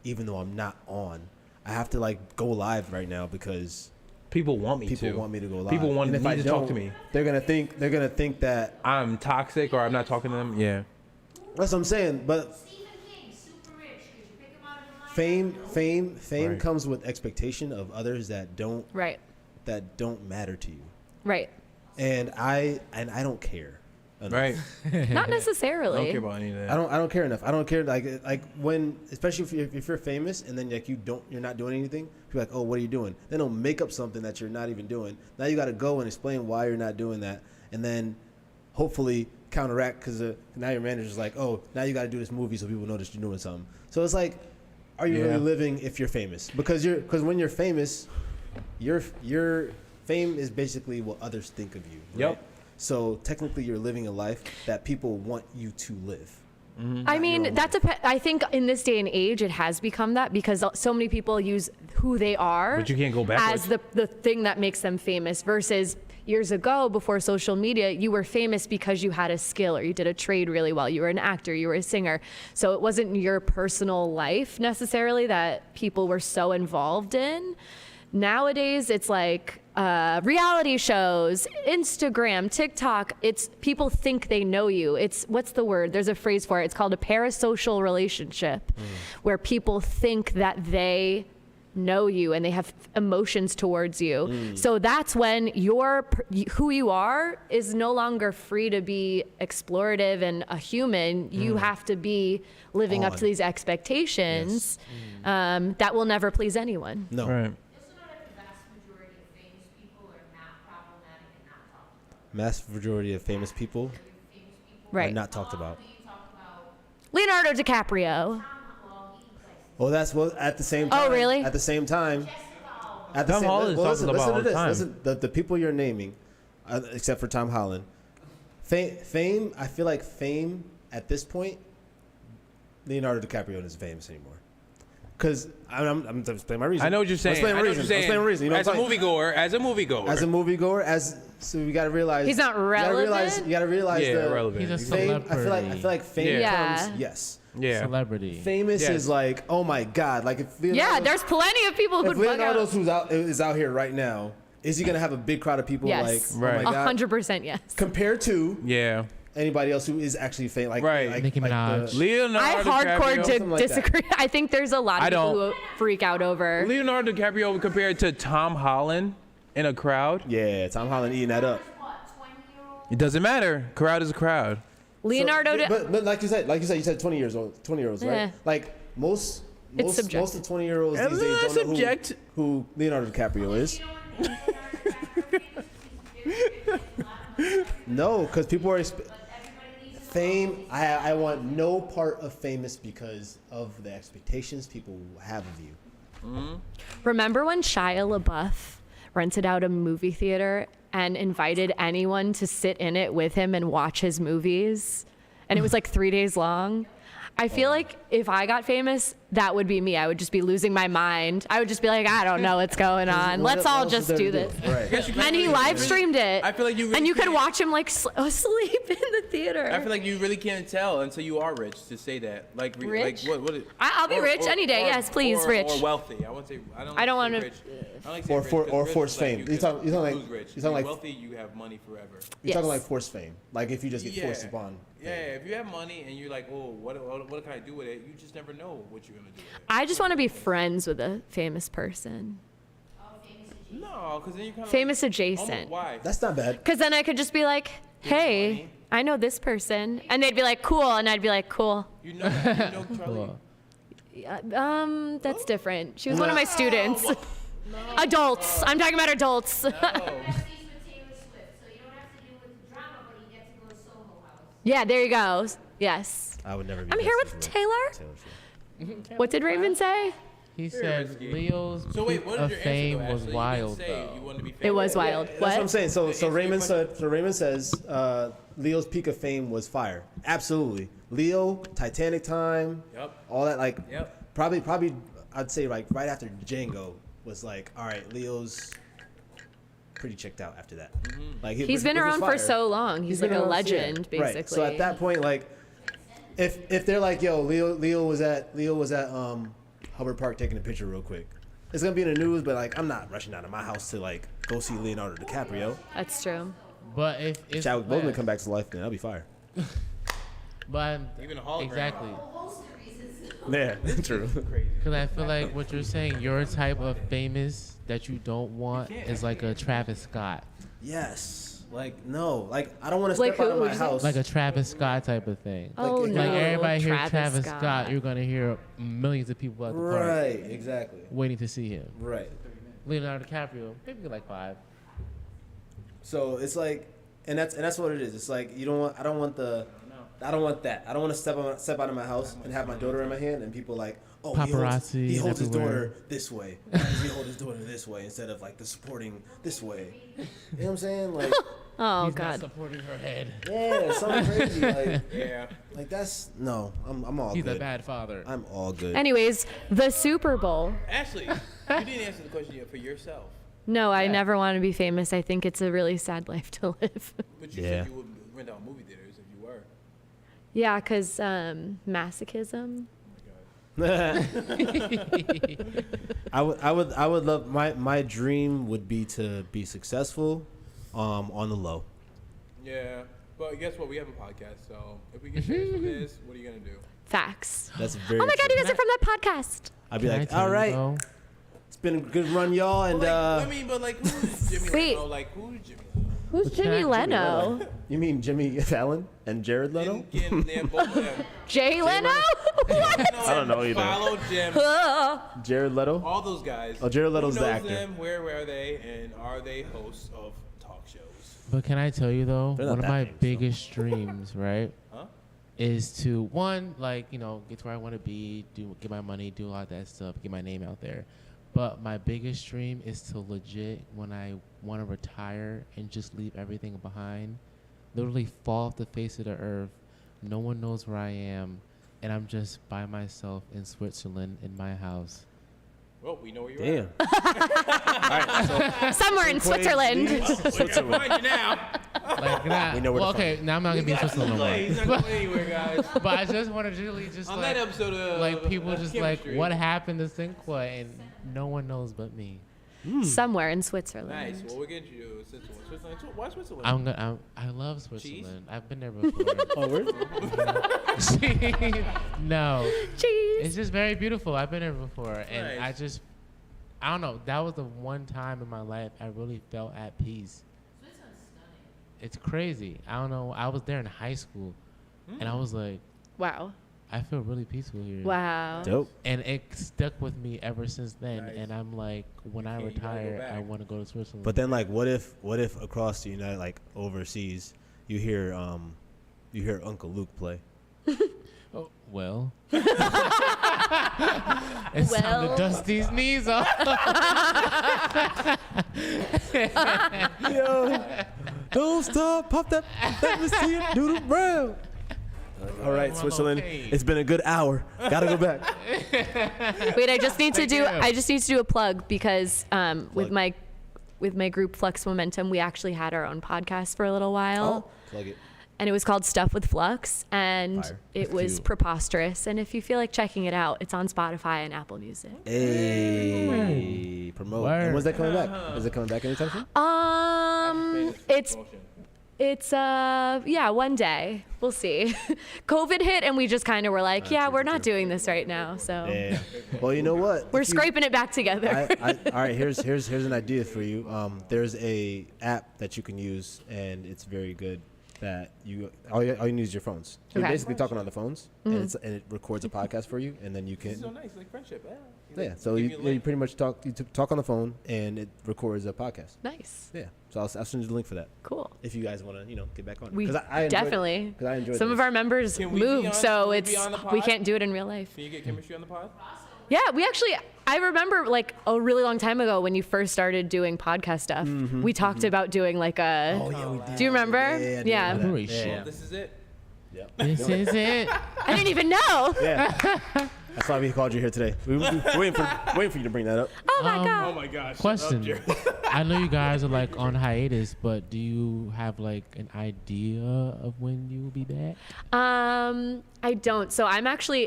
even though I'm not on. I have to like go live right now because People want me people to. want me to go live. People want and if me I to talk don't, to me. They're gonna think that I'm toxic or I'm not talking to them. Yeah. that's what I'm saying. But Stephen King, super rich. Could you pick him out of the lineup? fame Right. comes with expectation of others that don't Right. matter to you. Right. And I don't care enough. Right. Not I necessarily. don't care about any of that. I don't care enough. I don't care like when, especially if you're famous and then like you're not doing anything. You're like, oh, what are you doing? Then they'll make up something that you're not even doing. Now you got to go and explain why you're not doing that, and then hopefully counteract because now your manager's like, oh, now you got to do this movie so people know that you're doing something. So it's like, are you Yeah. really living if you're famous? Because when you're famous, your fame is basically what others think of you. Right? Yep. So technically, you're living a life that people want you to live. I mean, I think in this day and age, it has become that because so many people use who they are But you can't go backwards. as the thing that makes them famous versus years ago before social media, you were famous because you had a skill or you did a trade really well. You were an actor, you were a singer. So it wasn't your personal life necessarily that people were so involved in. Nowadays, it's like reality shows, Instagram, TikTok. It's people think they know you. It's what's the word? There's a phrase for it. It's called a parasocial relationship, where people think that they know you and they have emotions towards you. So that's when who you are is no longer free to be explorative and a human. You have to be living up to these expectations that will never please anyone. No. Right. Isn't it like the vast majority of famous people are not problematic and not talked about? Mass majority of famous people Famous people. are Right. not talked about. We talk about Leonardo DiCaprio. well, he like Well, that's at the same time. Oh, really? At the same time. At the Tom same Holland's well, talking listen about to all the this. time. Listen, the people you're naming, except for Tom Holland, fame. I feel like fame at this point, Leonardo DiCaprio isn't famous anymore. Because I'm explaining my reason. I know what you're saying. I'm explaining my reason. You know as what a I'm talking- moviegoer, As a moviegoer, so we got to realize He's not relevant? You got to realize Yeah, the relevant. He's a fame. celebrity. I feel like fame Yeah. comes. Yes. Yeah. Celebrity. Famous Yes. is like, oh my God, like if Yeah, Leonardo's- there's plenty of people if who'd bug out. Leonardo's is out here right now, is he gonna have a big crowd of people Yes. like, Right. oh my God, 100% yes. compared to Yeah. anybody else who is actually famous, like, Right. like Nicki Minaj. the- Leonardo I hardcore DiCaprio. something like that. disagree. I think there's a lot of I people don't. who freak out over. Leonardo DiCaprio compared to Tom Holland in a crowd. yeah, Tom Holland eating that up. what 20-year-old. It doesn't matter. Crowd is a crowd. Leonardo, So, but like you said, you said 20-year-olds, right? Yeah. Like most It's of 20-year-olds these days don't know Subject. who Leonardo DiCaprio is. No, because people are fame. I want no part of famous because of the expectations people have of you. remember when Shia LaBeouf rented out a movie theater and invited anyone to sit in it with him and watch his movies? And it was like 3 days long. I feel like if I got famous, that would be me. I would just be losing my mind. I would just be like, I don't know what's going on. What Let's else all is just there do to this. Right. And he live streamed it. I feel like you really and you could can't- watch him like asleep in the theater. I feel like you really can't tell until you are rich to say that. Like, Rich? like what? I'll be rich any day. Yes, please, rich. Or wealthy. I won't say. I don't. I don't like wanna- to say rich. I don't like to Or say for- rich 'cause or rich forced is like fame. You You're talking- can you're talking lose like- rich. you're talking like- wealthy, you have money forever. You're talking Yes. like forced fame, like if you just get forced upon. Yeah, if you have money and you're like, oh, what can I do with it? You just never know what you're gonna do with it. I just want to be friends with a famous person. No, because then you kind of Famous adjacent. Why? That's not bad. Because then I could just be like, hey, I know this person. And they'd be like, cool. And I'd be like, cool. You know Charlie? Cool. That's different. She was one of my students. Adults. I'm talking about adults. That's with Taylor Swift, so you don't have to deal with the drama, but you get to go to Soho House. Yeah, there you go. Yes. I would never be. I'm here with Taylor. What did Raymond say? He said Leo's So wait, what peak is of your fame answer though, was Ashley? wild You didn't say though. you wanted to be famous. It was wild. That's what I'm What? saying. So answer your Raymond question. said. So Raymond says Leo's peak of fame was fire. Absolutely. Leo, Titanic time. Yep. All that like. Yep. Probably. I'd say like right after Django was like, all right, Leo's pretty checked out after that. Like He's been which was around for fire. so long. He's like been a around- legend, yeah. basically. Right. So at that point, like, if they're like, yo, Leo was at Hubbard Park taking a picture real quick, it's gonna be in the news. But like, I'm not rushing out of my house to like go see Leonardo DiCaprio. That's true. But if it's Chadwick Boseman West, come back to life, then that'll be fire. but Even a hologram. exactly, Yeah, true. because I feel like what you're saying, your type of famous that you don't want is like a Travis Scott, Yes. Like no. Like I don't want to Like step out who? of my Who'd you say? house. like a Travis Scott type of thing. Oh, Like, no. Like everybody hears Travis Travis Scott. Scott, you're gonna hear millions of people at the park Right. Exactly. waiting to see him. Right. Leonardo DiCaprio, maybe like 5. So it's like, and that's what it is. It's like you don't want. I don't want that. I don't want to step out of my house and have my daughter in my hand and people like, oh, Paparazzi he holds his everywhere. daughter this way. Why does he hold his daughter this way instead of like the supporting this way? You know what I'm saying? Like, Oh, He's not God. supporting her head. yeah, something crazy. Like, Yeah. like that's no. I'm all He's good. a bad father. I'm all good. Anyways, the Super Bowl. Ashley, you didn't answer the question yet for yourself. No, I Yeah. never want to be famous. I think it's a really sad life to live. But you Yeah. said you would rent out movie theaters if you were. Yeah, because masochism. I would love my dream would be to be successful, on the low. Yeah. But guess what? We have a podcast, so if we get famous for this, what are you gonna do? Facts. That's very. Oh my God, true. you guys are from that podcast. I'd be Can I like, tell all you, right, though, it's been a good run, y'all, and I mean, but like, who's Jimmy Wait. Leno? Like, who's Jimmy Leno? Who's But can I- Jimmy Jimmy Leno? you mean Jimmy Fallon and Jared Leno? They're both of them. Jay Leno? I don't know either. Follow Jim. Jared Leto. All those guys. Oh, Jared Leto's Who the knows actor. them? Where are they? And are they hosts of talk shows? But can I tell you though, They're not one of that my famous, though. biggest dreams, right, Huh? is to one, like, get to where I want to be, get my money, do a lot of that stuff, get my name out there. But my biggest dream is to legit, when I want to retire and just leave everything behind, literally fall off the face of the earth. No one knows where I am, and I'm just by myself in Switzerland in my house. Well, we know where you're Damn. Somewhere in Switzerland. at. Switzerland. Find you now. Like that. We know where to Well, okay, now I'm not gonna be in Switzerland no He's more. not going anywhere, guys. But I just want to really just On like, that episode of like people just like, Chemistry. what happened to Cinqua, and no one knows but me. Somewhere in Switzerland. Nice. Well, we're getting you to Switzerland. Why Switzerland? I love Switzerland. I've been there before. Oh, where? No, Jeez. it's just very beautiful. I've been there before, and Nice. I don't know. That was the one time in my life I really felt at peace. It's crazy. I don't know. I was there in high school, and I was like, Wow. I feel really peaceful here. Wow. Dope. And it stuck with me ever since then. Nice. And I'm like, when I You gotta go retire, I back. want to go to Switzerland. But then, like, what if across the United, like overseas, you hear Uncle Luke play? oh, well, it's time to Well. dust these knees off. Yo, don't stop, pop that, let me see it, do the round. All right, I'm Switzerland. okay. It's been a good hour. Gotta go back. Wait, I just need to Thank do. you. I just need to do a plug because with my group Flux Momentum, we actually had our own podcast for a little while, Plug it. and it was called Stuff with Flux, and Fire. it That's was cute. preposterous. And if you feel like checking it out, it's on Spotify and Apple Music. Hey, promote. And Word. when's that coming back? Is it coming back anytime soon? It's yeah, one day we'll see. COVID hit, and we just kind of were like, yeah, we're not doing this right now, so Yeah. Well, you know what? we're If you- scraping it back together. all right, here's an idea for you. There's a app that you can use, and it's very good. that all you need is your phones. You're Okay. basically talking on the phones, and it records a podcast for you, and then you It's can. so nice, like friendship. Yeah, so Give you me a link. pretty much talk on the phone, and it records a podcast. Nice. Yeah, so I'll send you the link for that Cool. if you guys want to, get back on. it. We 'Cause I enjoyed- definitely. 'cause I enjoyed Some of this. our members Can we be moved, on- so can we it's be on the we pod? can't do it in real life. Can you get chemistry on the pod? Yeah, we actually. I remember like a really long time ago when you first started doing podcast stuff. We talked about doing like a. Oh yeah, we did. Do you remember? Yeah, I do remember that. Memory Yeah, shit. yeah. This is it. This is it. I didn't even know. Yeah. That's why we called you here today. We were waiting for you to bring that up. Oh my god. Oh my gosh. Question. I know you guys are like on hiatus, but do you have like an idea of when you will be back? I don't. So I'm actually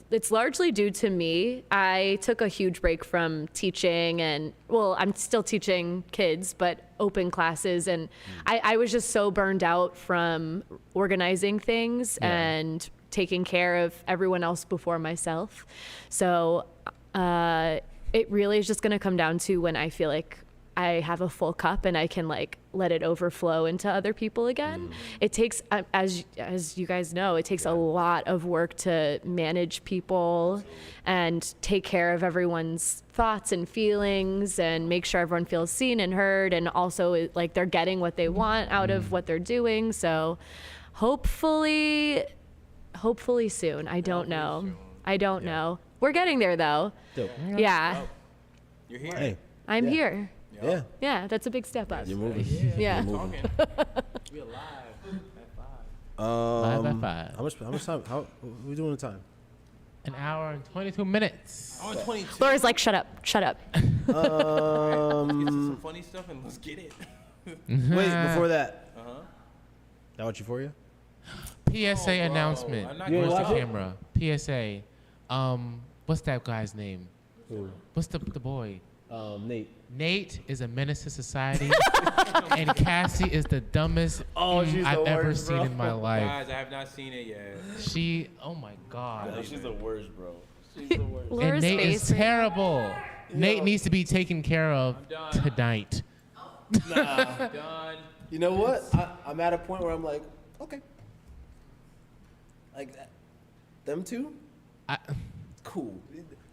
it's largely due to me. I took a huge break from teaching and I'm still teaching kids, but open classes, and I was just so burned out from organizing things and taking care of everyone else before myself. So it really is just going to come down to when I feel like I have a full cup and I can like let it overflow into other people again. It takes, as you guys know, it takes a lot of work to manage people and take care of everyone's thoughts and feelings and make sure everyone feels seen and heard, and also like they're getting what they want out of what they're doing. So hopefully soon. I don't know. I don't know. We're getting there though. Dope. Yeah. You're here. Hey, I'm Yeah. here. yeah, Yeah, that's a big step up. you're moving. Yeah. You're moving. We alive at 5. 5 by 5. How much time? How what we doing the time? An hour and 22 minutes. I want 22. Laura's like, shut up. Get to some funny stuff and let's get it. Wait, before that. Uh-huh. That what Euphoria? PSA bro. announcement. I'm not You Where's ain't the watch it? camera? PSA. What's that guy's name? Who? What's the boy? Nate. Nate is a menace to society, and Cassie is the dumbest she's I've the ever worst, seen bro. in my life. Guys, I have not seen it yet. She, oh my god. She's the worst, bro. She's the worst. And Laura's Nate face. is terrible. Nate needs to be taken care of I'm done. tonight. Done. You know what? I'm at a point where I'm like, okay. Like them two, I, cool.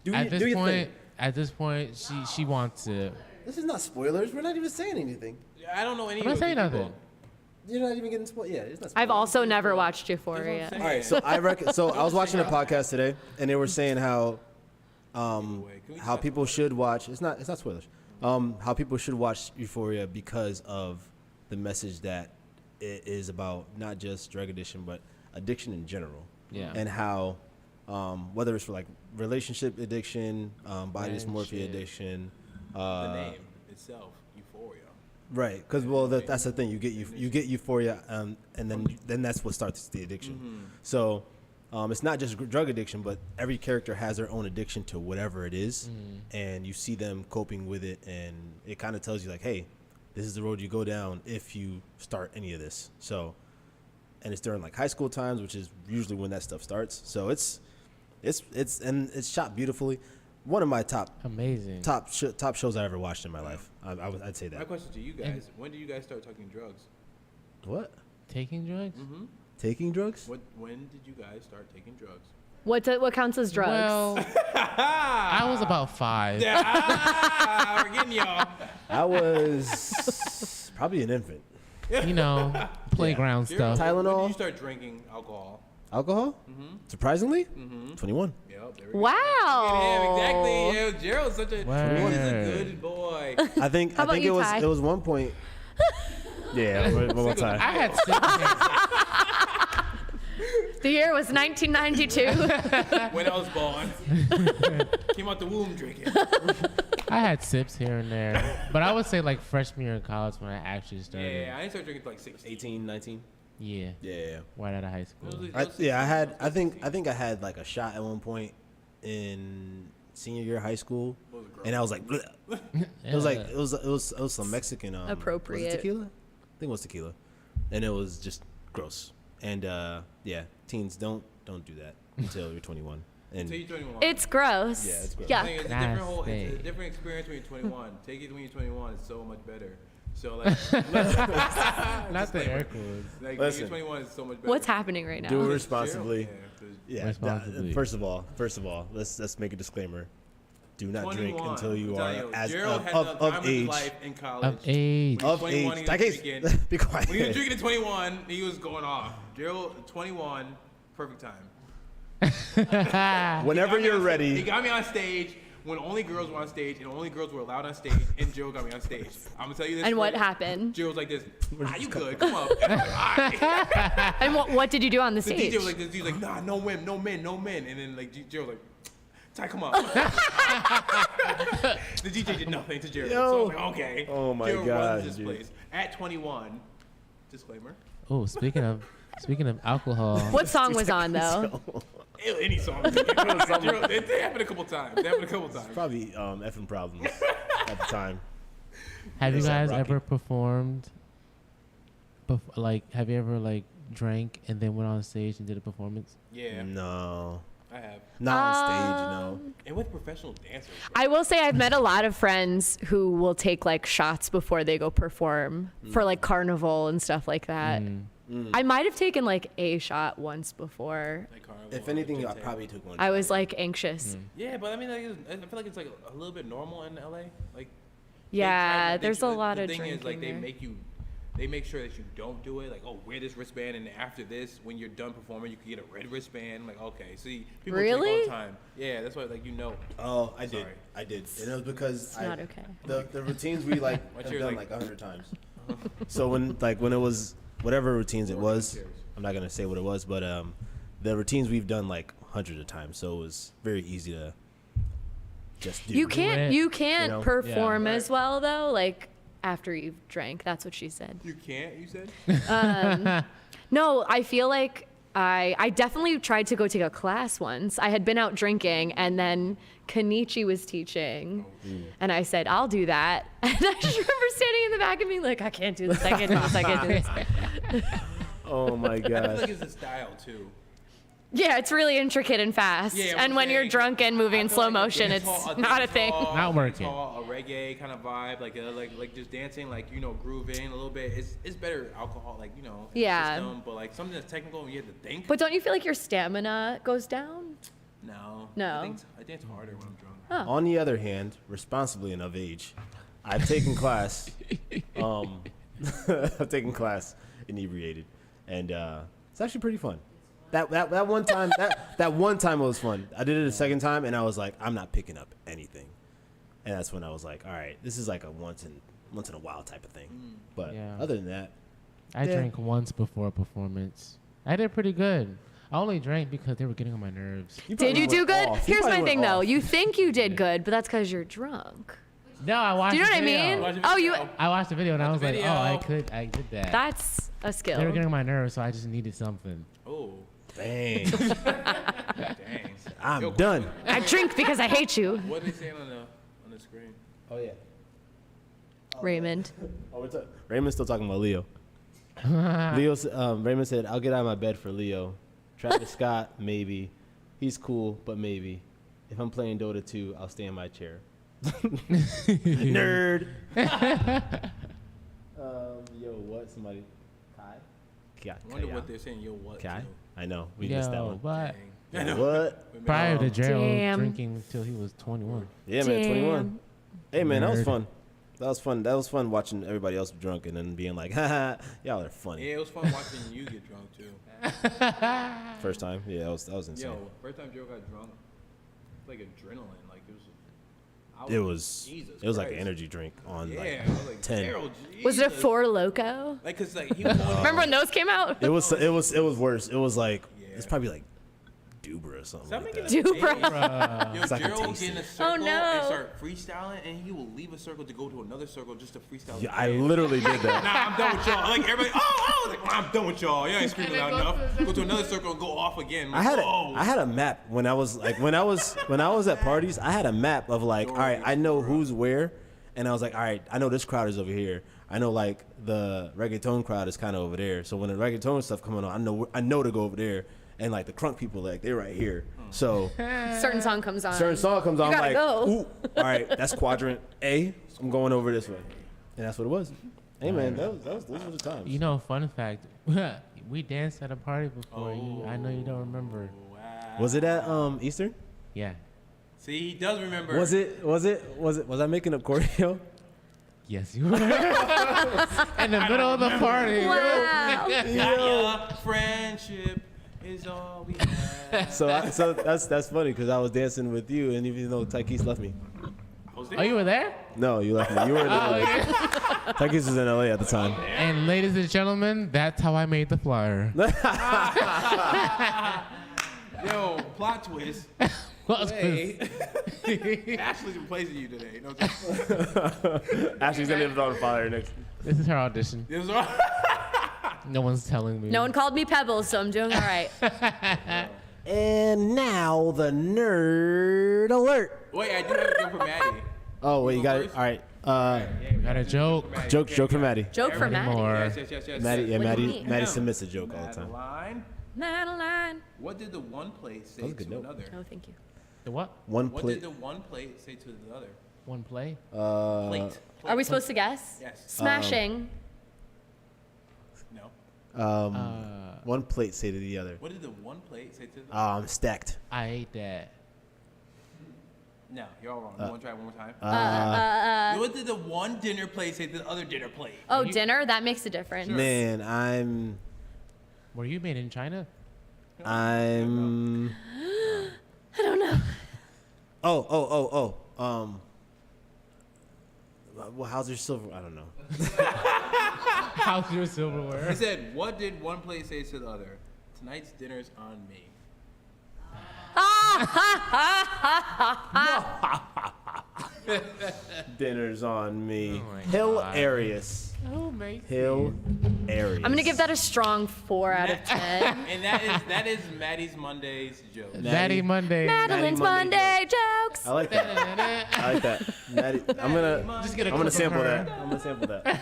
Do at do this your point, thing. at this point, she wants to. This is not spoilers. We're not even saying anything. I don't know any I'm not of saying these people. nothing. You're not even getting spoiled. Yeah, it's not. I've Spoilers. also never watched That's what I'm Euphoria. saying. All right, so I was watching a podcast today, and they were saying how Can we how talk people should watch. It's not spoilers. How people should watch Euphoria because of the message that it is about, not just drug addiction, but addiction in general. Yeah. And how whether it's for like relationship addiction, body dysmorphia Friendship. addiction, The name itself, Euphoria. right? Because that's the thing. You get euphoria, and then that's what starts the addiction. So it's not just drug addiction, but every character has their own addiction to whatever it is, and you see them coping with it, and it kind of tells you like, hey, this is the road you go down if you start any of this. So, and it's during like high school times, which is usually when that stuff starts. So it's shot beautifully. One of my Amazing. top shows I ever watched in my life. I'd say My that. question to you guys: when did you guys start taking drugs? What? Taking drugs? Taking drugs? When did you guys start taking drugs? What counts as drugs? Well, I was about 5. We're getting y'all. I was probably an infant. You know, playground stuff. Tylenol? When did you start drinking alcohol? Alcohol? Surprisingly? 21. Yep. There we go. Wow. Yeah, exactly. Yeah, Gerald's such a Word. he's a good boy. I think How about you, Ty? it was one point. Yeah, one more time. I had sips. The year was 1992. When I was born, came out the womb drinking. I had sips here and there, but I would say like freshman year in college when I actually started. Yeah, I didn't start drinking till like 16. 18, 19. Yeah, Yeah. right out of high school. I think I had like a shot at one point in senior year of high school, and I was like, bleh. It was like it was some Mexican Appropriate. Was it tequila? I think it was tequila, and it was just gross. And yeah, teens don't do that until you're 21. And Until you're 21. It's gross. Yeah, it's gross. I Yeah. think it's a different Nasty. it's a different experience when you're 21. Take it when you're 21. It's so much better. So like, Not the air quotes. like Listen. when you're 21 is so much better. What's happening right now? Do it responsibly. Yeah, Yeah. Responsibly. First of all, let's make a disclaimer. Do not drink 21. until you I'm are telling you, as Gerald had the time of of his age. life in college. Of age. Of 21, age. he was drinking. Be quiet. When he was drinking at 21, he was going off. Gerald, 21, perfect time. Whenever He got me you're on- He ready. got me on stage when only girls were on stage and only girls were allowed on stage, and Gerald got me on stage. I'm gonna tell you this. And what story. happened? Gerald's like this. You good? Come on. Alright. And what did you do on the The stage? DJ was like this. He's like, nah, no women, no men, no men. And then like Gerald's like, Ty, come on. The DJ did nothing to Gerald. So I was like, okay. Oh my Gerald God, runs this dude. place at 21. Disclaimer. Oh, speaking of alcohol. What song was on though? Any song. Gerald, they happened a couple times. Probably effing problems at the time. Have you Yes, guys Rocky. ever performed? Have you ever like drank and then went on stage and did a performance? Yeah, No. I have. Not on stage, no. And with professional dancers. I will say I've met a lot of friends who will take like shots before they go perform for like carnival and stuff like that. I might have taken like a shot once before. Like Carnival If or anything, I Gin Tang. probably took one. I was like anxious. Yeah, but I mean, like, I feel like it's like a little bit normal in LA. Like, Yeah, they there's a try- lot the of thing drinking is, like, there. they make sure that you don't do it. Like, oh, wear this wristband, and after this, when you're done performing, you can get a red wristband. Like, okay, see, people drink all Really? the time. Yeah, that's why, like, you know. Oh, I did. Sorry. I did. And it was because It's not okay. the routines we like My have chair's done like- like 100 times. So when it was whatever routines it was, chairs. I'm not gonna say what it was, but the routines we've done like hundreds of times, so it was very easy to just do. You can't it, you perform Yeah. as well though, like after you've drank. That's what she said. You can't, you said? No, I feel like I definitely tried to go take a class once. I had been out drinking and then Kenichi was teaching and I said, I'll do that. And I just remember standing in the back and being like, I can't do this, I can't do this, I can't do this. Oh my I feel god. like it's a style, too. Yeah, it's really intricate and fast. Yeah, and when you're drunk and moving in slow motion, it's not a thing. Not working. A reggae kind of vibe, like just dancing, like, you know, grooving a little bit. It's better alcohol, like, you know, Yeah. system, but like something that's technical and you have to think. But don't you feel like your stamina goes down? No. No. I dance harder when I'm drunk. On the other hand, responsibly and of age, I've taken class. I've taken class inebriated, and it's actually pretty fun. That one time that one time it was fun. I did it a second time, and I was like, I'm not picking up anything, and that's when I was like, all right, this is like a once in a while type of thing. But Yeah. other than that, I Yeah. drank once before a performance. I did pretty good. I only drank because they were getting on my nerves. Did you do good? Here's my thing though. You You think you did good, but that's because you're drunk. No, I watched. Do you know the what I video. mean? Watch the Oh, you. video. I watched the video and I was Watch the like, oh, video. I did that. That's a They were skill. getting on my nerves, so I just needed something. Oh, dang, dang. I'm Yo, done. I drink because I hate you, What are they saying on the screen? Oh yeah. Raymond. Oh, Raymond's still talking about Leo. Raymond said, I'll get out of my bed for Leo. Travis Scott, maybe. He's cool, but maybe. If I'm playing Dota 2, I'll stay in my chair. Nerd. Yo, what? Somebody. Kai? Kai. I wonder what they're saying. Yo, what? Kai? too. I know. We missed that Yo, one. but Dang. I know. What? prior to Gerald Damn. drinking until he was 21. Yeah, man, 21. Damn. Hey, man, that was Nerd. fun. That was fun. That was fun watching everybody else drunk and then being like, haha, y'all are funny. Yeah, it was fun watching you get drunk too. First time. Yeah, that was insane. Yo, first time Joe got drunk, like adrenaline. Like It was Jesus like an Christ. energy drink on Yeah, like I was like, 10. Gerald, Was it a Jesus. Four Loco? Like, cause like he was going, Remember when those came out? It was worse. It was like Yeah. it's probably like Dubra or something Stop like making that. it Dubra. Yo, It's like a Gerald will taste get in a it. circle Oh, no. and start freestyling, and he will leave a circle to go to another circle just to freestyle. Yeah, I again. literally did that. Nah, I'm done with y'all. Like everybody, oh, like, I'm done with y'all. You ain't screaming loud enough. Go to another circle and go off again. Like, I had a map when I was at parties. I had a map of like, all right, I know who's where, and I was like, all right, I know this crowd is over here. I know like the reggaeton crowd is kind of over there. So when the reggaeton stuff coming on, I know to go over there, and like the crunk people, like they're right here. So Certain song comes on. certain song comes on, You I'm gotta like, go. ooh, all right, that's quadrant A. I'm going over this way, and that's what it was. Hey man, those were the times. You know, fun fact, we danced at a party before. I know you don't remember. Wow. Was it at Eastern? Yeah. See, he does remember. Was I making up choreo? Yes, you were. In the middle of the party. Wow. Yeah, friendship is all we have. So that's funny because I was dancing with you, and even though Tykees left me. Oh, you were there? No, you left me. You were in Tykees was in LA at the time. And ladies and gentlemen, that's how I made the flyer. Yo, plot twist. Hey. Ashley's replacing you today. No, Ashley's gonna live on fire next. This is her audition. This is all- No one's telling me. No one called me Pebbles, so I'm doing all right. And now the nerd alert. Wait, I do have a joke for Maddie. Oh wait, you got it. All right. Got a joke. Joke for Maddie. Joke for Maddie. More. Yes. Maddie, yeah, What do you mean? Maddie submits a joke all the time. Madeline, Madeline. what did the one plate say That was a good to note. another? Oh, thank you. The what? One What plate. did the one plate say to the other? One play? Plate. Are we supposed to guess? Yes. Smashing. No. One plate say to the other. What did the one plate say to the other? I'm stacked. I ate that. No, you're all wrong. You want to try it one more time? What did the one dinner plate say to the other dinner plate? Oh, dinner? That makes a difference. Man, Were you made in China? I'm. I don't know. Well, how's your silver? I don't know. How's your silverware? He said, what did one plate say to the other? Tonight's dinner's on me. Dinner's on me. Oh my Hilarious. Oh, mate. Hilarious. I'm going to give that a strong 4 out of 10. And that is Maddie's Monday's joke. Maddie Monday. Madeline's Monday Monday jokes. I like that. I like that. Maddie, I'm gonna sample that. I'm gonna sample that.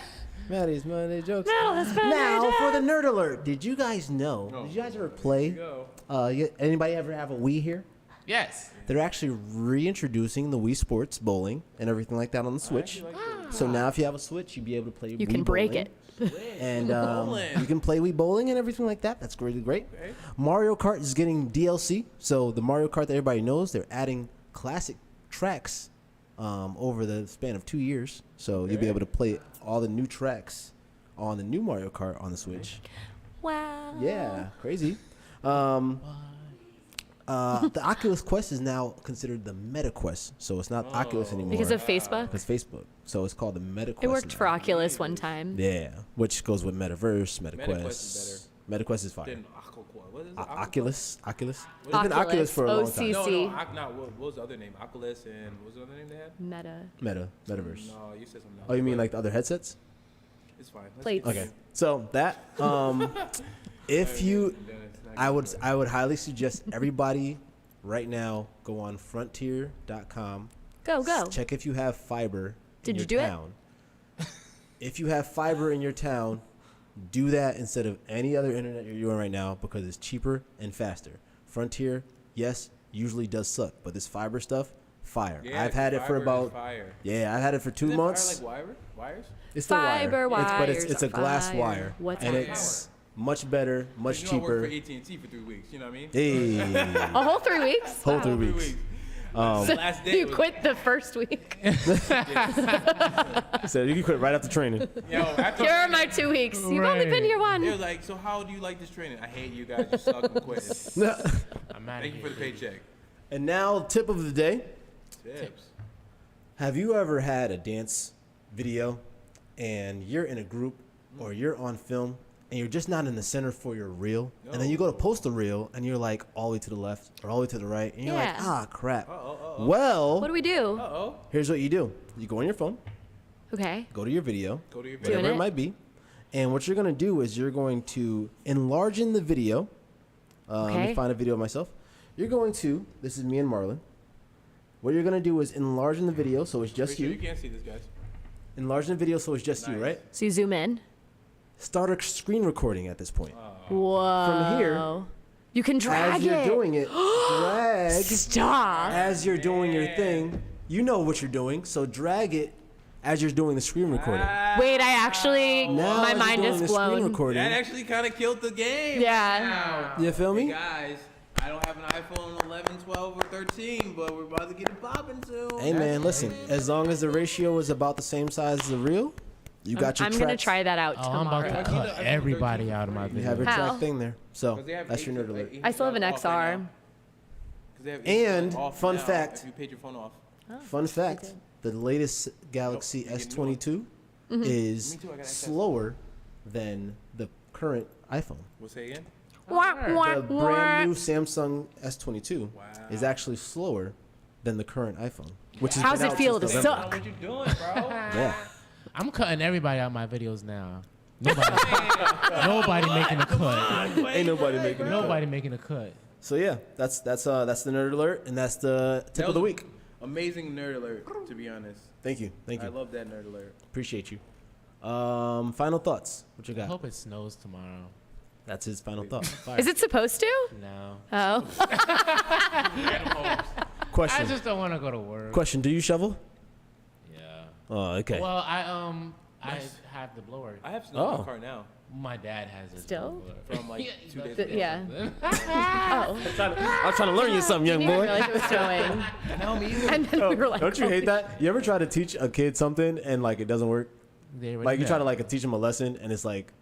Maddie's Monday jokes. Madeline's Monday Now jokes. for the nerd alert. Did you guys know? Oh, Did you guys ever play? go. Anybody ever have a Wii here? Yes. They're actually reintroducing the Wii Sports Bowling and everything like that on the Switch. So now if you have a Switch, you'll be able to play You Wii can break Bowling. it. And Bowling. you can play Wii Bowling and everything like that. That's really great. Okay. Mario Kart is getting DLC. So the Mario Kart that everybody knows, they're adding classic tracks over the span of 2 years. So you'll be able to play all the new tracks on the new Mario Kart on the Switch. Wow. Yeah, crazy. The Oculus Quest is now considered the Meta Quest. So it's not Oculus anymore. Because of Facebook? Because Facebook. So it's called the Meta Quest. It worked now. for Oculus one time. Yeah, which goes with Metaverse, MetaQuest. MetaQuest is MetaQuest is fire. Then Aquaqua. What is it? Oculus. It's been Oculus, Oculus for a long time. OCC. What was the other name? Oculus and what was the other name they had? Metaverse. No, you said something else. Oh, you mean but like the other headsets? It's fine. Let's Plates. Okay, so that if you, I would highly suggest everybody right now go on frontier.com. Go. Check if you have fiber Did in you your do it? town. If you have fiber in your town, do that instead of any other internet you're doing right now because it's cheaper and faster. Frontier, yes, usually does suck, but this fiber stuff, fire. Yeah, I've had it for fiber is about fire. Yeah, I've had it for 2 Isn't months. Fire like wires? It's still Fiber wire. But it's wires, a glass fire. wire. What's and fire? it's much better, much You know, I cheaper. worked for AT&T for 3 weeks. You know what I mean? Hey, A whole 3 weeks? whole Wow. 3 3 weeks. weeks. So Last day you was- quit the first week. So you can quit right after training. Yo, after Here are my 2 weeks. You've only been here They one. was like, so how do you like this training? I hate you guys. You suck. I'm quitting. I'm out Thank you for the paycheck. And now, tip of the day. Tips. Have you ever had a dance video and you're in a group or you're on film and you're just not in the center for your reel? And then you go to post the reel and you're like all the way to the left or all the way to the right. And you're like, Yeah. crap. Well, What do we do? Uh-oh. here's what you do. You go on your phone, Okay. go to your video, Go to your Doing whatever it. it might be. And what you're going to do is you're going to enlarge in the video. Let Okay. me find a video of myself. You're going to, this is me and Marlon. What you're going to do is enlarge in the video so it's just You you. can't see this, guys. Enlarge in the video so it's just you, Nice. right? So you zoom in. Start a screen recording at this point. Whoa. here, You can drag As it. you're doing it, drag. Stop. As you're doing your thing, you know what you're doing, so drag it as you're doing the screen recording. Wait, I actually, Now my as you're mind doing is the screen blown. recording, That actually kind of killed the game. Yeah. you feel Hey me? guys, I don't have an iPhone 11, 12, or 13, but we're about to get it popping soon. Hey man, listen. As long as the ratio is about the same size as the reel, you got your I'm tracks. gonna try that out Oh, I'm about tomorrow. to cut everybody out of my You have video. your How? track thing there. So that's your nerd alert. I still have an XR. And fun fact. If you paid your phone off. Fun fact: the latest Galaxy Nope, you get a new S22 Mm-hmm. is Me too, I got access. slower than the current iPhone. We'll say again. Wah, wah, The wah. brand new Samsung S22 Wow. is actually slower than the current iPhone. Which has How's been it out feel since to November. suck? What you doing, bro? Yeah. I'm cutting everybody out of my videos now. Nobody making a cut. Ain't nobody making it. Nobody making a cut. So yeah, that's the nerd alert, and that's the tip of the week. Amazing nerd alert, to be honest. Thank you. I love that nerd alert. Appreciate you. Final thoughts. What you I got? hope it snows tomorrow. That's his final thought. Is it supposed to? No. Oh. I Question. just don't want to go to work. Question. Do you shovel? Yeah. Oh, okay. Well, I have the blower. I have snow in Oh. my car now. My dad has it. Still? From like Yeah, 2 days Th- ago. yeah. Oh. I'm trying to learn you something, young Didn't even boy. realize it was snowing. No, me either. And then we were like, Don't you hate that? You ever try to teach a kid something and like it doesn't work? They already Like you know. try to like teach them a lesson and it's like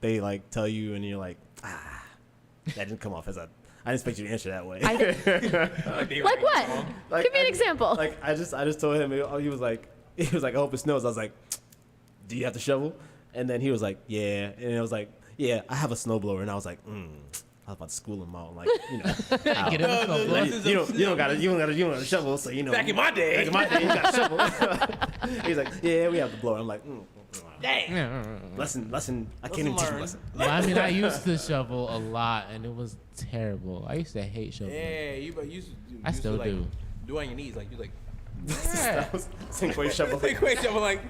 they like tell you and you're like, that didn't come off as a. I didn't expect you to answer that way. like what? Like, Give me an I- example. Like I just told him. He was like, I hope it snows. I was like, do you have to shovel? And then he was like, yeah. And I was like, yeah, I have a snowblower. And I was like, I was about to school him out, like, you know, how- Get in the snow blower. you don't gotta shovel. So you know, Back in my day. you got shovel. He's like, yeah, we have the blower. I'm like, lesson. I can't even teach him a lesson. Well, I mean, I used to shovel a lot, and it was terrible. I used to hate shoveling. Yeah, you used to I still like, do. Do on your knees, like you like. Same way shovel Like wait, I'm like.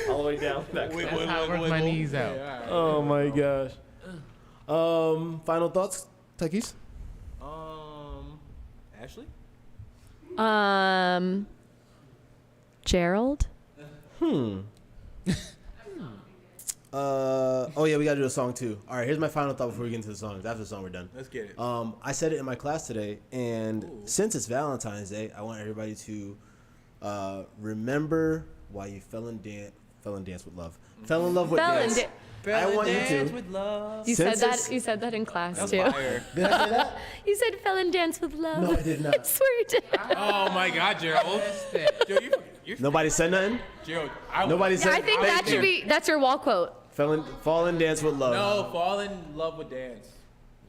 all the way down. That's how I work my knees out. Oh my gosh. Final thoughts, Techies? Ashley. Gerald? Oh yeah, we gotta do a song too. All right, here's my final thought before we get into the songs. After the song, we're done. Let's get it. I said it in my class today, and since it's Valentine's Day, I want everybody to remember why you fell in dance with love. Fell in love with dance. I want you to. with love. You said Since that. it's- You said that in class That's too. fire. Did I say that? You said fell and dance with love. No, I did not. I swear you did. Oh my God, Gerald. Joe, you're Nobody said nothing. Gerald. Nobody Yeah, said. I think I was that should there. be. That's your wall quote. Fall in dance with love. No, fall in love with dance.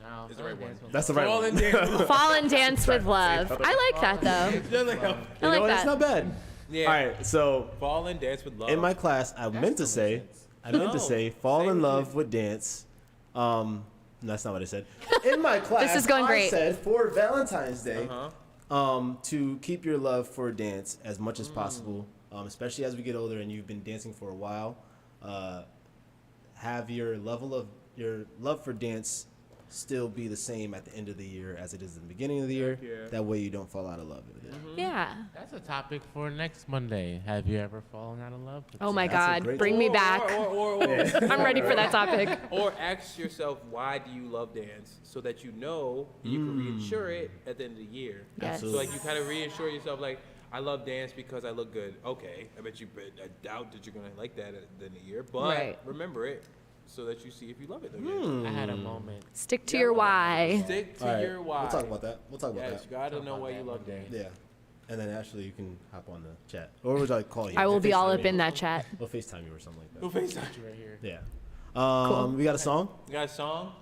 No, Is the right one. That's the right Fall one. in dance. Fall and dance with love. I like that though. It's just like I You like know what? It's that. not bad. yeah. All right, so Fall in dance with love. in my class, I meant to say fall Say in it. love with dance. No, that's not what I said. In my class, is going I great. said for Valentine's Day, Uh-huh. to keep your love for dance as much as possible, especially as we get older and you've been dancing for a while. Have your love for dance still be the same at the end of the year as it is in the beginning of the year. Yeah. That way you don't fall out of love with it. Yeah. That's a topic for next Monday. Have you ever fallen out of love? Oh my That's a God. great Bring me Or- back. Or I'm ready for that topic. or ask yourself, why do you love dance? So that you know you can reinsure it at the end of the year. Yes. So like you kind of reassure yourself, like, I love dance because I look good. Okay, I doubt that you're gonna like that at the end of the year, but Right. remember it so that you see if you love it. I had a moment. Stick to your why. Stick to All right, your why. we'll talk about that. Yes, you gotta know why you love Monday. dance. Yeah. And then Ashley, you can hop on the chat. Or would I call you? I will be all FaceTime up you. in that chat. We'll FaceTime you or something like that. Who FaceTime? Right here. Yeah. We got a song? You got a song?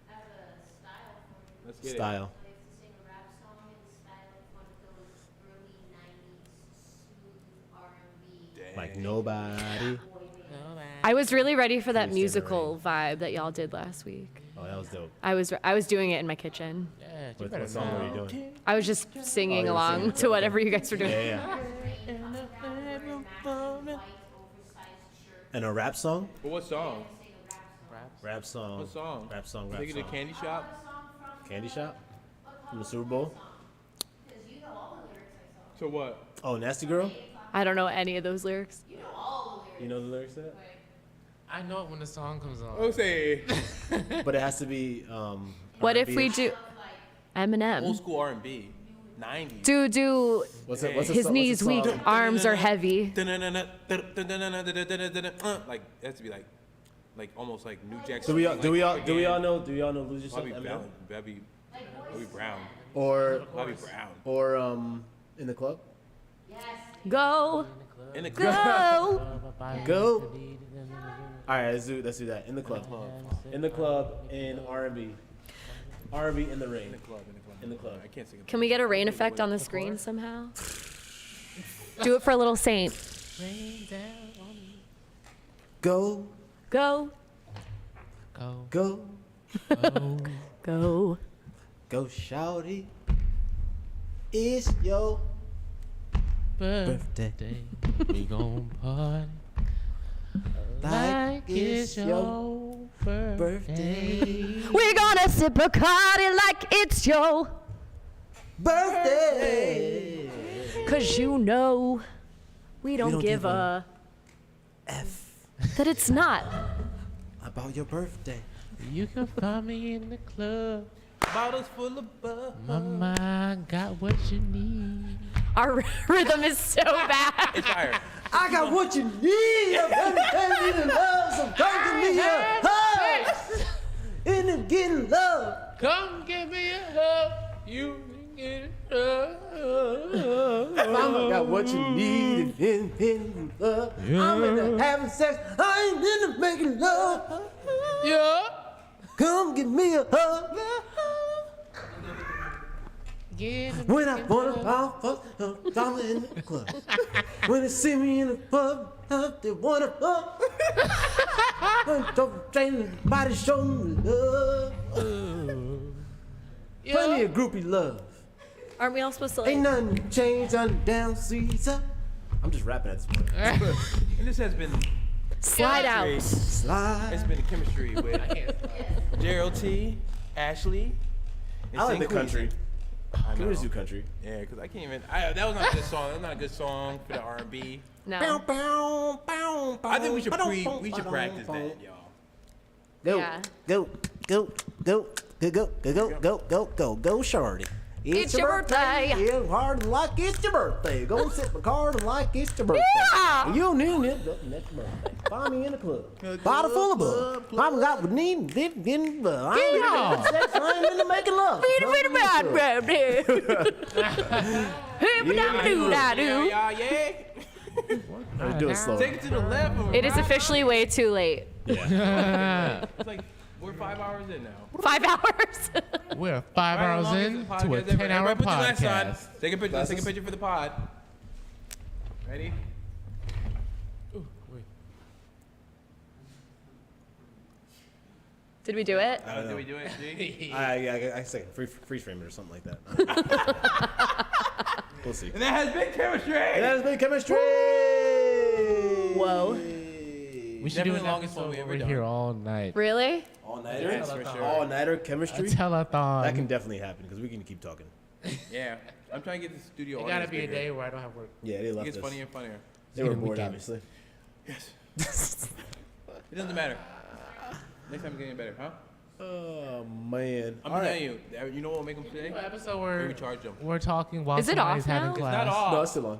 I have a style for you. Let's get Style. I used to sing a rap song in the style of one of those early 90s smooth R&B it. Like nobody. boy band. I was really ready for that Please musical vibe that y'all did last week. Oh, that was dope. I was doing it in my kitchen. Yeah, you What better song were know. you doing? I was just singing you were along singing. to whatever you guys were doing. Yeah. Wearing matching white oversized shirt. And a rap song? But what song? Sing a rap song. Rap song. What song? Rap song, Take it to song. Candy Shop? Candy Shop? From the Super Bowl? Because you know all the lyrics I saw. To what? Oh, Nasty Girl? I don't know any of those lyrics. You know the lyrics to that? I know it when the song comes on. Oh, say But it has to be. What if R&B. we do old Eminem? school R&B, 90s. Do What's his knees weak, arms are heavy. Like it has to be like almost like New Jack. Do we all know Lose Yourself? Bobby Eminem? Brown. Or Bobby Brown. or In the Club? Go, In the club. go. Go. All right, let's do that. In the Club. In the Club in R&B. R&B in the rain. In the club. I can't sing it. Can we get a rain effect on the screen somehow? Do it for a little saint. Go, Go, Go. go, go. go, shouty. It's your birthday. We gon' party Like it's your birthday. We're gonna sip a Bacardi like it's your, Birthday. 'cause you know we don't don't give give a F that it's not. about your birthday. You can find me in the club. Bottles full of bub. Mama got what you need. Our rhythm is so bad. It's fire. I got what you need. Everything in love, so come give me a hug. And I'm getting love. Come give me a hug. You can get it. Mama got what you need in love. I'm into having sex. I ain't into making love. Yeah. Come give me a hug. When I wanna pop fuck, I'm in the club. When they see me in the pub, they wanna fuck. Don't train body, show me love. Plenty of groupie love. Aren't we all supposed to Ain't like? nothing changed on down streets up. I'm just rapping at this point. And this has been Slide out. it's Slide. been chemistry with Gerald T, Ashley, and I like the St. country. I Can we know. just do country? Yeah, because I can't even. That was not a good song. That was not a good song for the R&B. No. I think we should practice that, y'all. Go, Yeah. go, go, go, go, go, go, go, go, go, go, shorty. It's your birthday. Yeah, hard like it's your birthday. Go sit my card like it's your birthday. Yeah. You don't need it. That's your birthday. Find me in the club. Bottle full of bub. Mama got what need. I ain't into sex. I ain't into making love. Yeah. Do it slow. Take it to the left. It is officially way too late. It's like we're 5 hours in now. 5 hours. We're 5 hours in to a 10-hour Everybody put your glasses on. podcast. Take a picture. Let's take a picture for the pod. Ready? Did we do it? Did we do it? G? I say freeze frame it or something like that. We'll see. And that has been chemistry. That has been chemistry. Whoa. We should do Definitely an the longest one episode we ever over done. here all night. Really? All-nighter? Yes, for sure. All-nighter A chemistry? telethon. That can definitely happen because we can keep talking. Yeah. I'm trying to get the studio It audience gotta be a bigger. day where I don't have work. Yeah, they It left gets us. funnier and funnier. They were It's a bored, weekend. obviously. Yes. It doesn't matter. Next time it's getting better, huh? Oh, man. I'm All right. telling you. You know what will make them today? An episode where We charge them. we're talking while Is it somebody's off now? having It's class. Not off. No, it's still on.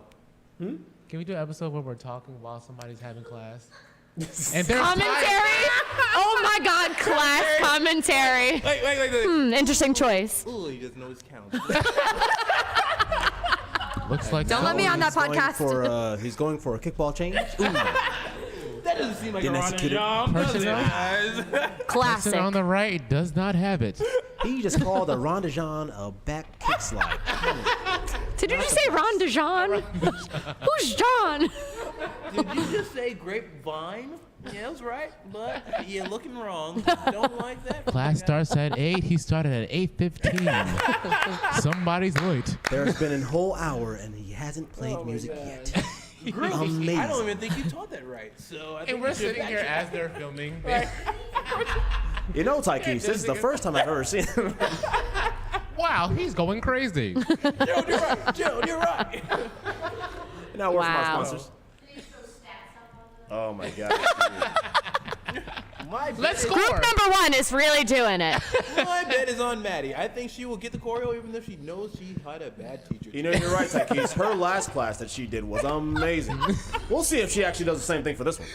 Can we do an episode where we're talking while somebody's having class? And there's Commentary? Oh my God, class commentary. Wait. Interesting choice. Ooh, he doesn't know his count. looks like Don't let me on that He's going podcast. he's going for a kickball change. Ooh. That doesn't seem like Didn't a execute it. Ron does it, Personal? guys? Classic. person on the right does not have it. He just called a Ron DeJean a back kick slide. Did you just say Ron DeJean? Who's John? Did you just say grapevine? Yeah, that's right, but you're looking wrong. Don't like that. Class starts at 8. He started at 8:15. Somebody's late. There's been a whole hour and he hasn't played music yet. Amazing. I don't even think you taught that right. So I think And we're you should sitting here backtrack. as they're filming. You know, Tykees, this is the first time I've ever seen him. Wow, he's going crazy. Joe, you're right. Joe, you're right. Not worth Wow. my sponsors. Oh my god. Let's Group score. number 1 is really doing it. My bet is on Maddie. I think she will get the choreo even if she knows she had a bad teacher. You know, you're right, Takis. Her last class that she did was amazing. We'll see if she actually does the same thing for this one.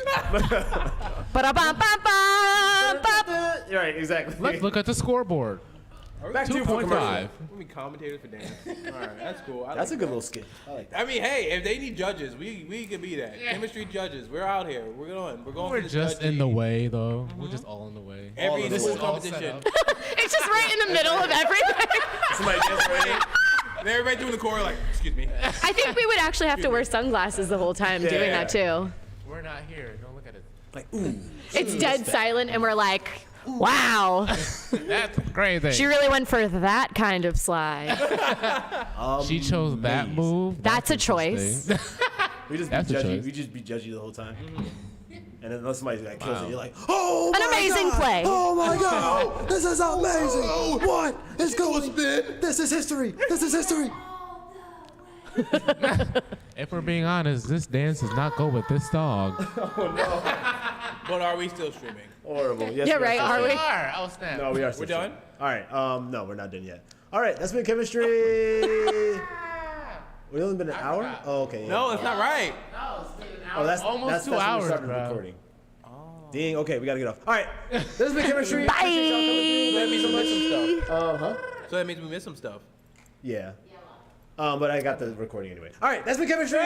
Ba-da-bum-bum-bum-bum. Right, exactly. Let's look at the scoreboard. Back to you for commercial. 2.5. We'll be commentators for dance. All right, that's cool. That's a good little skit. I like that. I mean, hey, if they need judges, we could be that. Chemistry judges. We're out here. We're going. We're We're for the just judge in the league. way, though. We're just all in the way. Every All in the school way. competition. It's just right in the middle of everything. Somebody dance right here. Everybody doing the choreo like, excuse me. I think we would actually have to wear sunglasses the whole time doing Yeah. that too. We're not here. Don't look at it. Like, ooh. It's dead silent and we're like, wow. That's crazy. She really went for that kind of slide. She chose that move. That's a choice. We just That's be a judgy. choice. We just be judgy the whole time. And then unless somebody like kills it, you're like, oh An my amazing God. play. Oh my god! This is amazing! What is going? This is history. This is history. If we're being honest, this dance does not go with this dog. But are we still streaming? Horrible. Yes, Yeah, we right, still are we? streaming. Oh, snap. No, we are. Still We're done? streaming. All right. No, we're not done yet. All right. That's been chemistry. We've only been an hour. Oh, okay. Yeah. No, that's not right. Oh, that's Almost that's, 2 that's hours, when we started bro. recording. Ding. Okay, we gotta get off. All right. This has been chemistry. Bye. So that means we missed some stuff. Huh? So that means we missed some stuff. Yeah. But I got the recording anyway. All right. That's been chemistry.